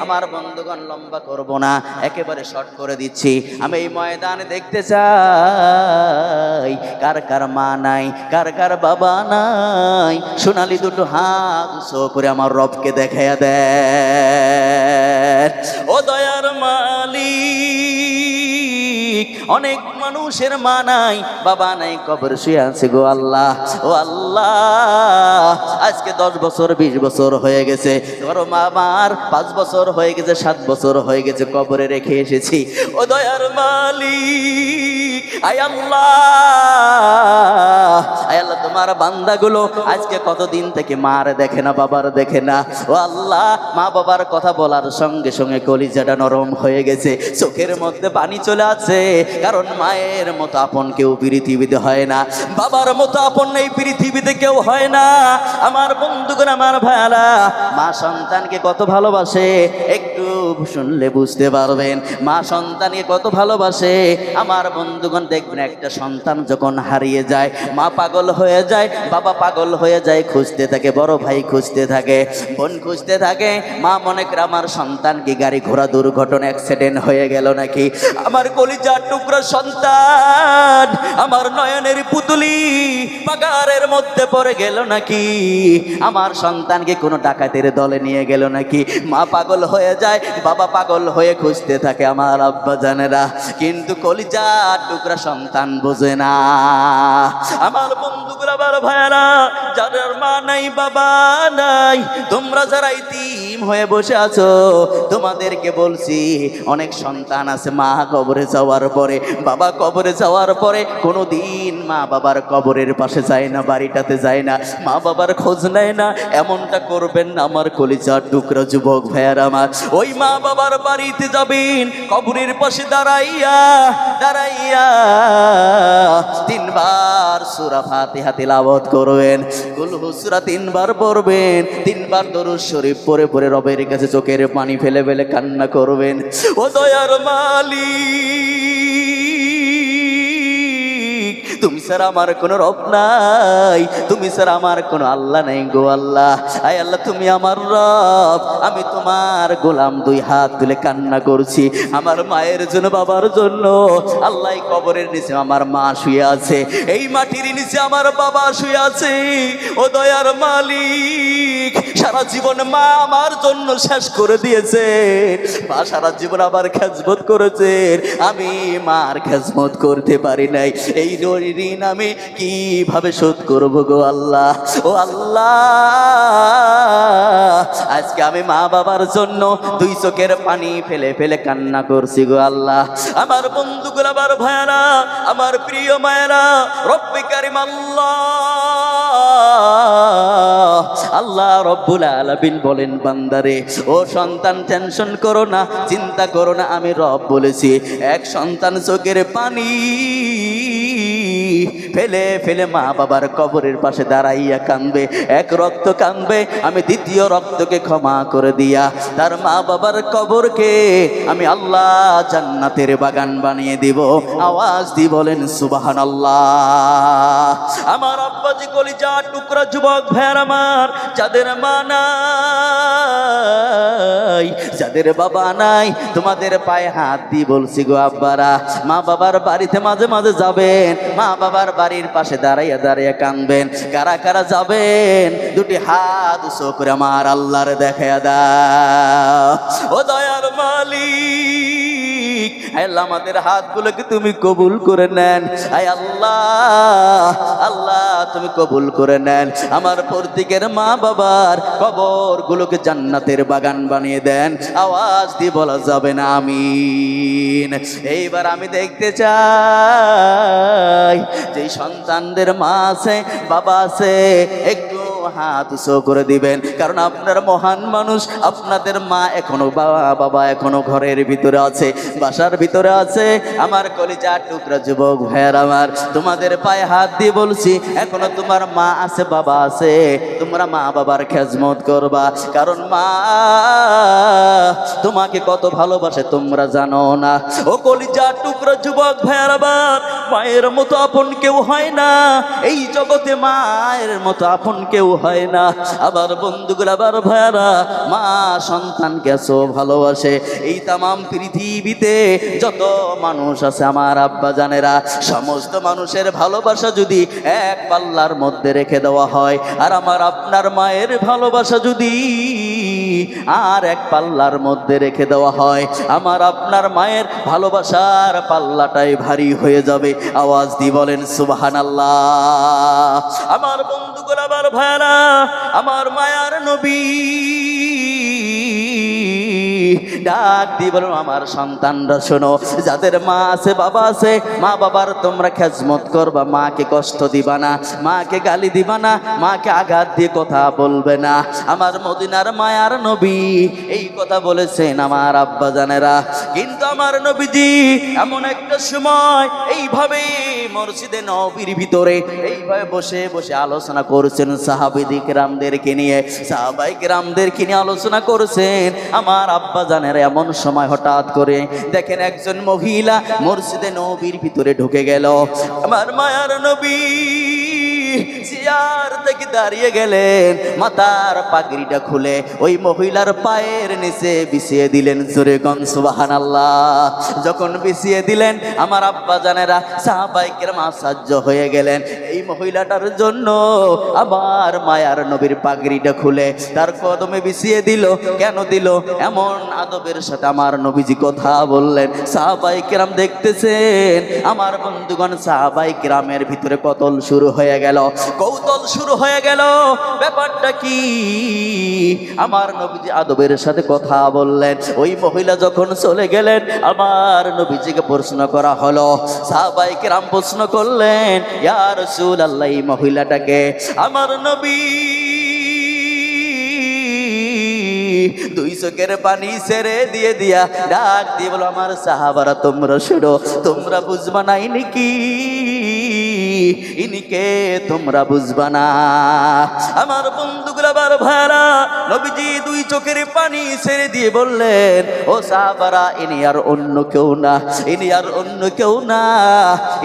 আমার বন্ধুগণ, লম্বা করব না, একেবারে শর্ট করে দিচ্ছি। আমি এই ময়দানে দেখতে চাই কার কার মা নাই, কার কার বাবা নাই। সোনালি দুটো হাত উঁচু করে আমার রবকে দেখাইয়া দেন। ও দয়ার মালিক, অনেক মানুষের মা নাই, বাবা নাই, কবর শুয়ে আছে গো আল্লাহ। ও আল্লাহ, আজকে 10 বছর 20 বছর হয়ে গেছে, ধরো মা আমার 5 বছর হয়ে গেছে, 7 বছর হয়ে গেছে, কবরে রেখে এসেছি। ও দয়ার মালিক, আয় আল্লাহ, আয় আল্লাহ, তোমার বান্দাগুলো আজকে কতদিন থেকে মার দেখে না, বাবার দেখে না। ও আল্লাহ, মা বাবার কথা বলার সঙ্গে সঙ্গে কলিজাটা নরম হয়ে গেছে, চোখের মধ্যে পানি চলে আসে, কারণ মায়ের মতো আপন কেউ পৃথিবীতে হয় না, বাবার মতো আপন এই পৃথিবীতে কেউ হয় না। আমার বন্ধুগণ, আমার ভাইয়ারা, মা সন্তানকে কত ভালোবাসে একটু শুনলে বুঝতে পারবেন, মা সন্তানকে কত ভালোবাসে। আমার বন্ধুগণ, দেখবেন একটা সন্তান যখন হারিয়ে যায়, মা পাগল হয়ে যায়, বাবা পাগল হয়ে যায়, খুঁজতে থাকে, বড় ভাই খুঁজতে থাকে, বোন খুঁজতে থাকে। মা মনে করে আমার সন্তান কি গাড়ি ঘোড়া দুর্ঘটনা অ্যাক্সিডেন্ট হয়ে গেল নাকি, আমার কলিজার টুকরা সন্তান, আমার নয়নের পুতুলি পাগারের মধ্যে পড়ে গেল নাকি, আমার সন্তানকে কোনো ডাকাতের দলে নিয়ে গেল নাকি। মা পাগল হয়ে যায়, বাবা পাগল হয়ে খুঁজতে থাকে আমার আব্বা জানেরা, কিন্তু কলিজার টুকরা সন্তান বোঝে না। আমার বন্ধুগুলো, আমার ভাইয়ারা, যাদের মা নাই, বাবা নাই, তোমরা যারা ইতিম হয়ে বসে আছো, তোমাদেরকে বলছি, অনেক সন্তান আছে মা কবরে যাওয়ার পরে, বাবা কবরে যাওয়ার পরে কোনোদিন মা বাবার কবরের পাশে যায় না, বাড়িটাতে যায় না, মা বাবার খোঁজ নেয় না। এমনটা করবেন না আমার কলিজার টুকরা যুবক ভাইয়ারা আমার। ওই মা বাবার বাড়িতে যাবেন, কবরের পাশে দাঁড়াইয়া দাঁড়াইয়া 3 বার সূরা ফাতিহা তিলাওয়াত করবেন, কুল হু সূরা 3 বার পড়বেন, 3 বার দরুদ শরীফ পড়ে পড়ে রবের কাছে চোখের পানি ফেলে ফেলে কান্না করবেন। ও দয়ার মালিক, তুমি ছাড়া আমার কোনো রব নাই, তুমি ছাড়া আমার কোনো আল্লাহ নাই গো আল্লাহ। আয় আল্লাহ, তুমি আমার রব, আমি তোমার গোলাম, 2 হাত তুলে কান্না করছি আমার মায়ের জন্য, বাবার জন্য। আল্লাহ, কবরের নিচে আমার মা শুয়ে আছে, এই মাটির নিচে আমার বাবা শুয়ে আছে। ও দয়ার মালিক, সারা জীবন মা আমার জন্য শেষ করে দিয়েছে, মা সারা জীবন আবার খেজমত করেছে, আমি মার খেজমত করতে পারি নাই। এই ঋণ আমি কিভাবে শোধ করব গো আল্লাহ। ও আল্লাহ, আজ আজকে আমি মা বাবার জন্য দুই চোখের পানি ফেলে ফেলে কান্না করছি গো আল্লাহ। আমার বন্ধুগুলো, আমার ভাইয়ারা, আমার প্রিয় মায়েরা, রব্বে কারিম আল্লাহ রব্বুল আলামিন বলেন, বান্দারে ও সন্তান টেনশন করো না, চিন্তা করো না, আমি রব বলেছি এক সন্তান চোখের পানি ফেলে ফেলে মা বাবার কবরের পাশে দাঁড়াইয়া কাঁদবে, এক রক্ত কাঁদবে, আমি দ্বিতীয় রক্তকে ক্ষমা করে দিয়া তার মা বাবার কবরকে আমি আল্লাহ জান্নাতের বাগান বানিয়ে দিব। আওয়াজ দিয়ে বলেন সুবহানাল্লাহ। আমার আব্বাজি কলিজা টুকরা যুবক ভাইয়ার আমার, যাদের মা নাই, যাদের বাবা নাই, তোমাদের পায়ে হাত দিয়ে বলছি গো আব্বারা, মা বাবার বাড়িতে মাঝে মাঝে যাবেন, মা বাবার বাড়ির পাশে দাঁড়াইয়া দাঁড়াইয়া কাঁদবেন। কারা কারা যাবেন দুটি হাত উঁচু করে আমার আল্লাহর দেখাইয়া দাও। ও দয়ার মালিক, আল্লাহ আমাদের হাতগুলোকে তুমি কবুল করে নেন। আয় আল্লাহ, আল্লাহ তুমি কবুল করে নেন। আমার প্রত্যেকের মা বাবার কবরগুলোকে জান্নাতের বাগান বানিয়ে দেন। আওয়াজ দিয়ে বলা যাবে না আমিন। এইবার আমি দেখতে চাই যে সন্তানদের মা আছে, বাবা আছে, একটু হাত উঁচু করে দিবেন, কারণ আপনার মহান মানুষ, আপনাদের মা এখনো, বাবা এখনো ঘরের ভিতরে আছে, বাসার ভিতরে আছে। আমার কলিজা টুকরা যুবক ভাইয়ার আমার, তোমাদের পায়ে হাত দিয়ে বলছি, এখনো তোমার মা আছে, বাবা আছে, তোমরা মা বাবার খেজমত করবা, কারণ মা তোমাকে কত ভালোবাসে তোমরা জানো না। ও কলিজা টুকরা যুবক ভাইয়ার আমার, মায়ের মতো আপন কেউ হয় না এই জগতে, মায়ের মতো আপন কেউ হয় না। আবার বন্ধুগুলো, আবার ভাইয়ারা, মা সন্তানকে এত ভালোবাসে। এই তামাম পৃথিবীতে যত মানুষ আছে আমার আব্বা জানেরা, সমস্ত মানুষের ভালোবাসা যদি এক পাল্লার মধ্যে রেখে দেওয়া হয়, আর আমার আপনার মায়ের ভালোবাসা যদি আর এক পাল্লার মধ্যে রেখে দেওয়া হয়, আমার আপনার মায়ের ভালোবাসার পাল্লাটাই ভারী হয়ে যাবে। আওয়াজ দিয়ে বলেন সুবহানাল্লাহ। আমার বন্ধুগুলো, আমার ভাইরা, আমার মায়ার নবী ডাক দিয়ে বলুন, আমার সন্তানরা শোনো, যাদের মা আছে, বাবা আছে, মা বাবার তোমরা খেজমত করবা, মাকে কষ্ট দিবা না, মাকে গালি দিবা না, মাকে আঘাত দিয়ে কথা বলবে না। আমার মদিনার মায়ার নবী এই কথা বলেছেন আমার আব্বা জানেরা। কিন্তু আমার নবীজি এমন একটা সময় এইভাবে মসজিদে নববীর ভিতরে এইভাবে বসে বসে আলোচনা করছেন সাহাবায়ে কেরামদেরকে নিয়ে, সাহাবায়ে কেরামদেরকে নিয়ে আলোচনা করছেন। আমার আব্বা জানেরা এমন সময় হঠাৎ করে দেখেন একজন মহিলা মসজিদে নববীর ভিতরে ঢুকে গেল। আমার মায়ার নবী চেয়ার থেকে দাঁড়িয়ে গেলেন, মাথার পাগড়িটা খুলে ওই মহিলার পায়ের নিচে বিছিয়ে দিলেন। জোরে কোন সুবহানাল্লাহ। যখন বিছিয়ে দিলেন, আমার আব্বা জানেরা, সাহাবায়ে কেরাম আশ্চর্য হয়ে গেলেন এই মহিলাটার জন্য। আবার মায়ার নবীর পাগড়িটা খুলে তার কদমে বিছিয়ে দিল। কেন দিল? এমন আদবের সাথে আমার নবীজি কথা বললেন। সাহাবায়ে কেরাম দেখতেছেন। আমার বন্ধুগণ, সাহাবায়ে কেরামের ভিতরে কতল শুরু হয়ে গেল, কৌতল শুরু হয়ে গেল। ব্যাপারটা কি? আমার নবীজি আদবের সাথে কথা বললেন। ওই মহিলা যখন চলে গেলেন, আমার নবীজিকে প্রশ্ন করা হলো। সাহাবায়ে কেরাম প্রশ্ন করলেন, ইয়া রাসূলুল্লাহ, এই মহিলাটাকে? আমার নবী দুই চোখের পানি ছেড়ে দিয়ে দিয়া ডাক দিয়ে বলো, আমার সাহাবারা তোমরা শুনো, তোমরা বুঝবা না ইনি ইনিকে তোমরা বুঝবা না। আমার বন্ধুগুলো, আবার ভাইরা, নবীজি দুই চোখের পানি ছেড়ে দিয়ে বললেন, ও সাহাবারা, ইনি আর অন্য কেউ না, ইনি আর অন্য কেউ না,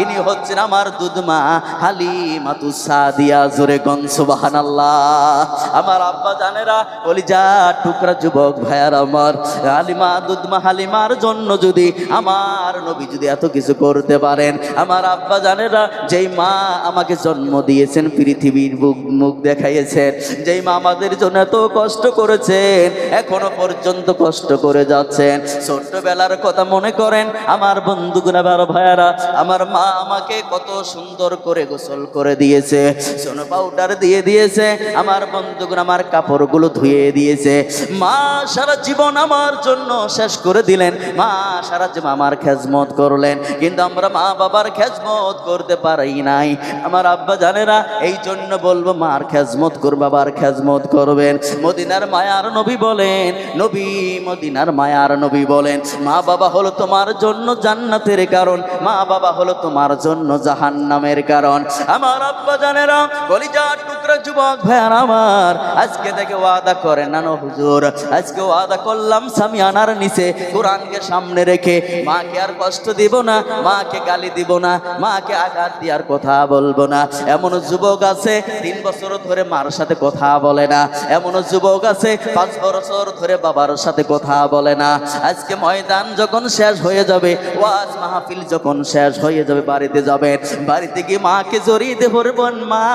ইনি হচ্ছেন আমার দুধমা হালিমাতুস সাদিয়া। জোরে কোন সুবহানাল্লাহ। আমার আব্বা জানেরা, কলিজা টুকরা যুবক ভাইয়ার আমার, দুধমা হালিমার জন্য যদি আমার নবী যদি এত কিছু করতে পারেন, আমার আব্বা জানেরা, যেই মা আমাকে জন্ম দিয়েছেন, পৃথিবীর মুখ দেখাইয়েছেন, যেই মা আমাদের জন্য এত কষ্ট করেছেন, এখনো পর্যন্ত কষ্ট করে যাচ্ছেন। ছোট্টবেলার কথা মনে করেন আমার বন্ধুগুলা, বড় ভাইয়ারা, আমার মা আমাকে কত সুন্দর করে গোসল করে দিয়েছে, সোনো পাউডার দিয়ে দিয়েছে, আমার বন্ধুগুলো আমার কাপড়গুলো ধুয়ে দিয়েছে। মা সারা জীবন আমার জন্য শেষ করে দিলেন, মা সারা জীবন আমার খেজমত করলেন, কিন্তু আমরা মা বাবার খেজমত করতে পারি নাই। আমার আব্বা জানেরা, এই জন্য বলবো মার খেজমত কর, বাবার খেজমত করবেন। মদিনার মায়ার নবী বলেন, নবী মদিনার মায়ার নবী বলেন, মা বাবা হলো তোমার জন্য জান্নাতের কারণ, মা বাবা হলো তোমার জন্য জাহান্নামের কারণ। আমার আব্বা জানেরা, কলিজার টুকরা যুবক ভাইয়ার আমার, আজকে থেকে ওয়াদা করেন না হুজুর, আজকে ওয়াদা করলাম সামিয়ানার নিচে কোরআনকে সামনে রেখে মাকে আর কষ্ট দিব না, মাকে গালি দিব না, মাকে আঘাত দেওয়ার কথা বলবো না। এমন যুবক আছে 3 বছর ধরে মার সাথে কথা বলে না, এমন যুবক আছে 5 বছর ধরে বাবার সাথে কথা বলে না। আজকে ময়দান যখন শেষ হয়ে যাবে, ওয়াজ মাহফিল যখন শেষ হয়ে যাবে, বাড়িতে যাবেন, বাড়িতে গিয়ে মাকে জড়িয়ে ধরবেন, মা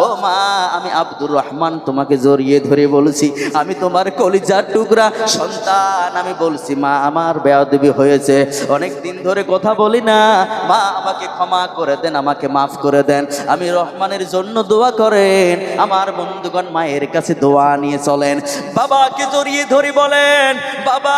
ও মা, আমি আব্দুর রহমান তোমাকে জড়িয়ে ধরে বলছি, আমি তোমার কলিজার টুকরা সন্তান, আমি বলছি মা আমার বেয়াদবি হয়েছে, অনেক দিন ধরে কথা বলি না, মা আমাকে ক্ষমা করে দেন, আমাকে মাফ করে দেন। আমি রহমানের জন্য দোয়া করেন। আমার বন্ধুগণ মায়ের কাছে দোয়া নিয়ে চলেন, বাবাকে জড়িয়ে ধরে বলেন, বাবা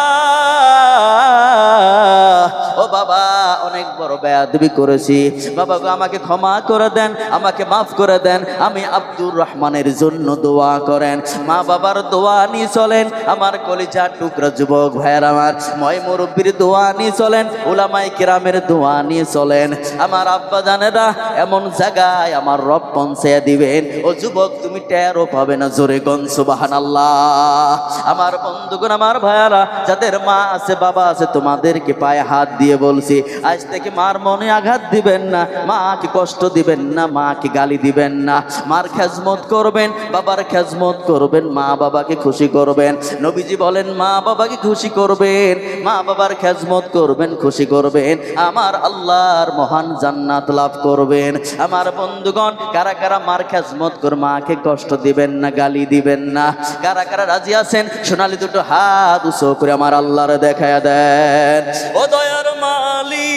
ও বাবা, অনেক বড় বেয়াদবি করেছি, বাবা গো আমাকে ক্ষমা করে দেন, আমাকে মাফ করে দেন। আমি আব্দুর রহমানের জন্য দোয়া করেন। মা বাবার দোয়া নিয়ে চলেন, আমার কলিজার টুকরা যুবক ভাইয়ার আমার, ময় মুরব্বীর দোয়া নিয়ে চলেন, উলামায়ে কেরামের দোয়া নিয়ে চলেন। আমার আব্বা জানেরা, এমন জায়গায় আমার রব পৌঁছে দিবেন, ও যুবক তুমি টেরও পাবে না। জোরে গন সুবহানাল্লাহ। আমার বন্ধুগণ, আমার ভাইয়ারা, যাদের মা আছে বাবা আছে, তোমাদেরকে পায়ে হাত দিয়ে বলছি, আজ থেকে মার মনে আঘাত দিবেন না, মাকে কষ্ট দিবেন না, মাকে গালি দিবেন না, মার খেজমত করবেন, বাবার খেজমত করবেন, মা বাবাকে খুশি করবেন। নবীজি বলেন মা বাবাকে খুশি করবেন, মা বাবার খেজমত করবেন, খুশি করবেন, আমার আল্লাহর মহান জান্নাত লাভ করবেন। আমার বন্ধুগণ, কারা কারা মার খেজমত করে মাকে কষ্ট দিবেন না, গালি দিবেন না, কারা কারা রাজি আছেন? সোনালি দুটো হাত উঁচু করে আমার আল্লাহর দেখায়া দেন। ও দয়ার মালিক,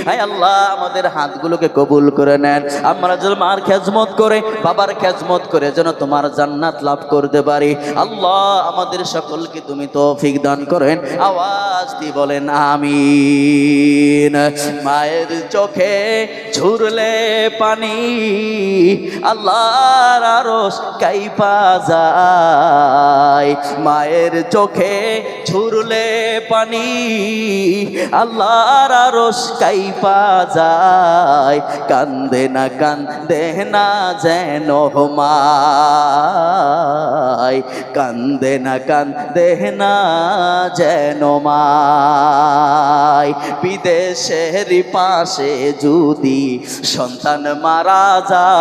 হায় আল্লাহ, আমাদের হাতগুলোকে কবুল করে নেন। আমরা যেন মার খেজমত করে, বাবার খেজমত করে যেন তোমার জান্নাত লাভ করতে পারি। আল্লাহ আমাদের সকলকে তুমি তৌফিক দান করেন। আওয়াজ দিয়ে বলেন আমিন। মায়ের চোখে ঝুরলে পানি, আল্লাহর আরশ কাইপা যায়। মায়ের চোখে ঝুরলে পানি, আল্লাহর আরশ কাইপা যায়। কান্দে না যেন মায়, কান্দে না যেন মায়। বিদেশের পাশে যদি সন্তান মারা যায়,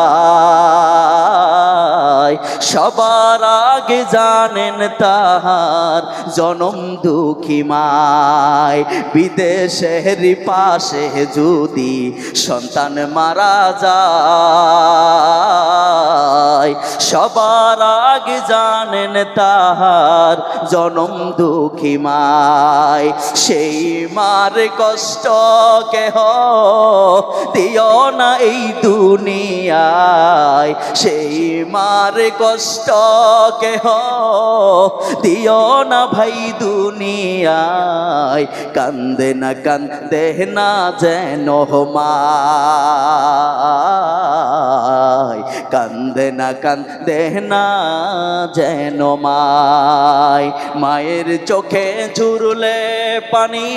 সবার আগে জানেন তাহার জনম দুঃখী মায়। বিদেশের পাশে যদি সন্তান মারা যায়, সবার আগে জানেন তাহার জনম দুঃখী মায়। সেই মার কষ্ট কেহ দিও না এই দুনিয়ায়, সেই মার কষ্ট কেহ দিও না ভাই দুনিয়ায়। কান্দে না যেন মায়, কান্দে না যেন মায়। মায়ের চোখে ঝুরলে পানি,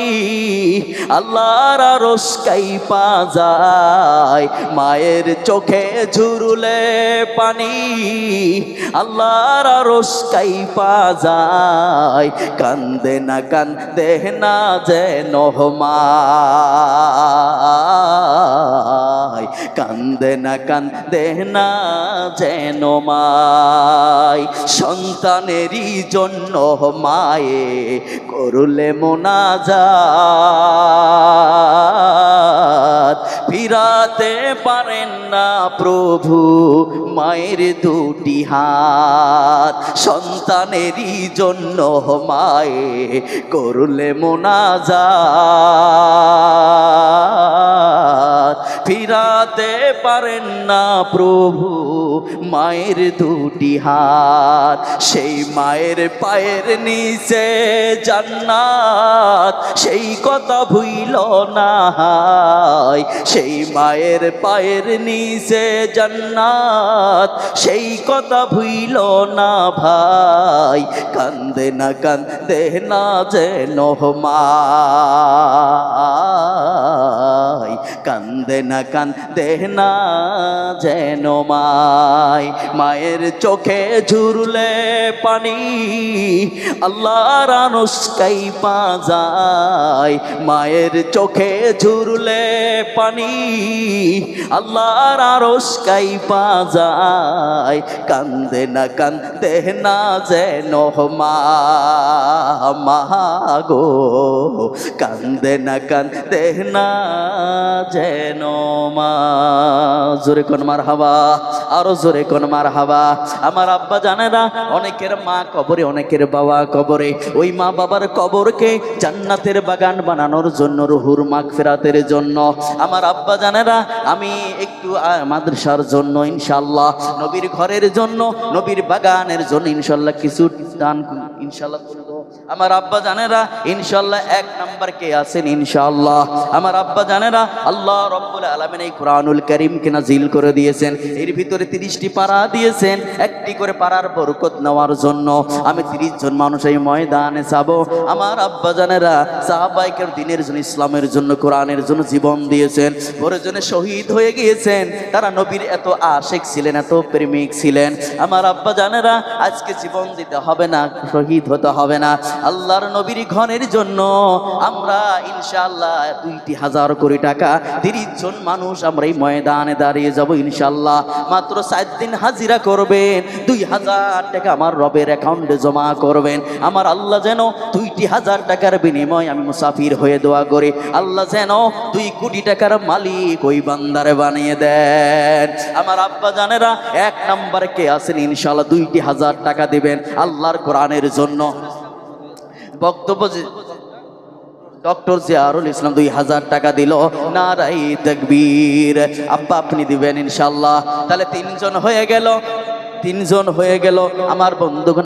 আল্লাহর আরশ কাইপা যায়। মায়ের চোখে ঝুরলে পানি, আল্লাহর আরশ কাইপা যায়। কান্দে না যেন মায়, কান্দে না যেন মায়। সন্তানেরই জন্য মায়ে করলে মোনাজাত, ফিরাতে পারেন না প্রভু মায়ের দুটি হাত। সন্তানেরই জন্য মায়ে করলে মোনাজাত, ফিরাতে পারেন না প্রভু মায়ের দুটি হাত। সেই মায়ের পায়ের নিচে জান্নাত, সেই কথা ভুইল না। সেই মায়ের পায়ের নিচে জান্নাত, সেই কথা ভুইল না ভাই। কান্দে না কান্দে না যেন মাই, কান্দে না কান্দে না যেন মাই। মায়ের চোখে ঝুরলে পানি আল্লাহর আনুস্কাই পা যায়। মায়ের চোখে ঝুরলে পানি আল্লাহর আরশকাই পা যায়। কান্দে না কান্দে না যেন মা গো, কান্দে না কান্দে না যেন মা। জোরে কোন মারহাবা, আরো জোরে কোন মারহাবা। আমার আব্বা জানেরা, অনেকের মা কবরে, অনেকের বাবা কবরে। ওই মা বাবার কবরকে জান্নাতের বাগান বানানোর জন্য, রুহুর মাগফিরাতের জন্য আমার আব্বা জানেরা, আমি একটু মাদ্রাসার জন্য ইনশাআল্লাহ, নবীর ঘরের জন্য, নবীর বাগানের জন্য ইনশাআল্লাহ কিছু দান ইনশাআল্লাহ করব। আমার আব্বা জানেরা ইনশাআল্লাহ 1 নাম্বার কে আছেন ইনশাআল্লাহ। আমার আব্বা জানেরা, আল্লাহ রাব্বুল আলামিন এই কুরআনুল কারীমকে নাজিল করে দিয়েছেন। এর ভিতরে 30টি পারা দিয়েছেন, একটি করে পারার বরকত নেওয়ার জন্য আমি 30 জন মানুষ এই ময়দানে যাব। আমার আব্বা জানেরা সাহাবায়ে কেরাম দ্বীনের জন্য, ইসলামের জন্য, কোরআনের জন্য জীবন দিয়েছেন, প্রয়োজনে শহীদ হয়ে গিয়েছেন। তারা নবীর এত আশিক ছিলেন, এত প্রেমিক ছিলেন। আমার আব্বা জানেরা আজকে জীবন দিতে হবে না, শহীদ হতে হবে না, আল্লাহর নবীর ঘরের জন্য আমরা ইনশাআল্লাহ 2000 কোটি টাকা 30 জন মানুষ আমরা এই ময়দানে দাঁড়িয়ে যাব ইনশাআল্লাহ। মাত্র 4 দিন হাজিরা করবেন, 2000 টাকা আমার রবের অ্যাকাউন্টে জমা করবেন। আমার আল্লাহ যেন 2000 টাকার বিনিময়ে আমি মুসাফির হয়ে দোয়া করি, আল্লাহ যেন 2 কোটি টাকার মালিক ওই বান্দারে বানিয়ে দেন। আমার আব্বা জানেরা 1 নম্বরে কে আছেন ইনশাআল্লাহ 2000 টাকা দিবেন আল্লাহর কোরআনের জন্য। বক্তব্য ডক্টর জিয়ারুল ইসলাম 2000 টাকা দিল, নারাই তাকবীর। আব্বা আপনি দিবেন ইনশাআল্লাহ। তাহলে 3 জন হয়ে গেল, 3 জন হয়ে গেল। আমার বন্ধুগণ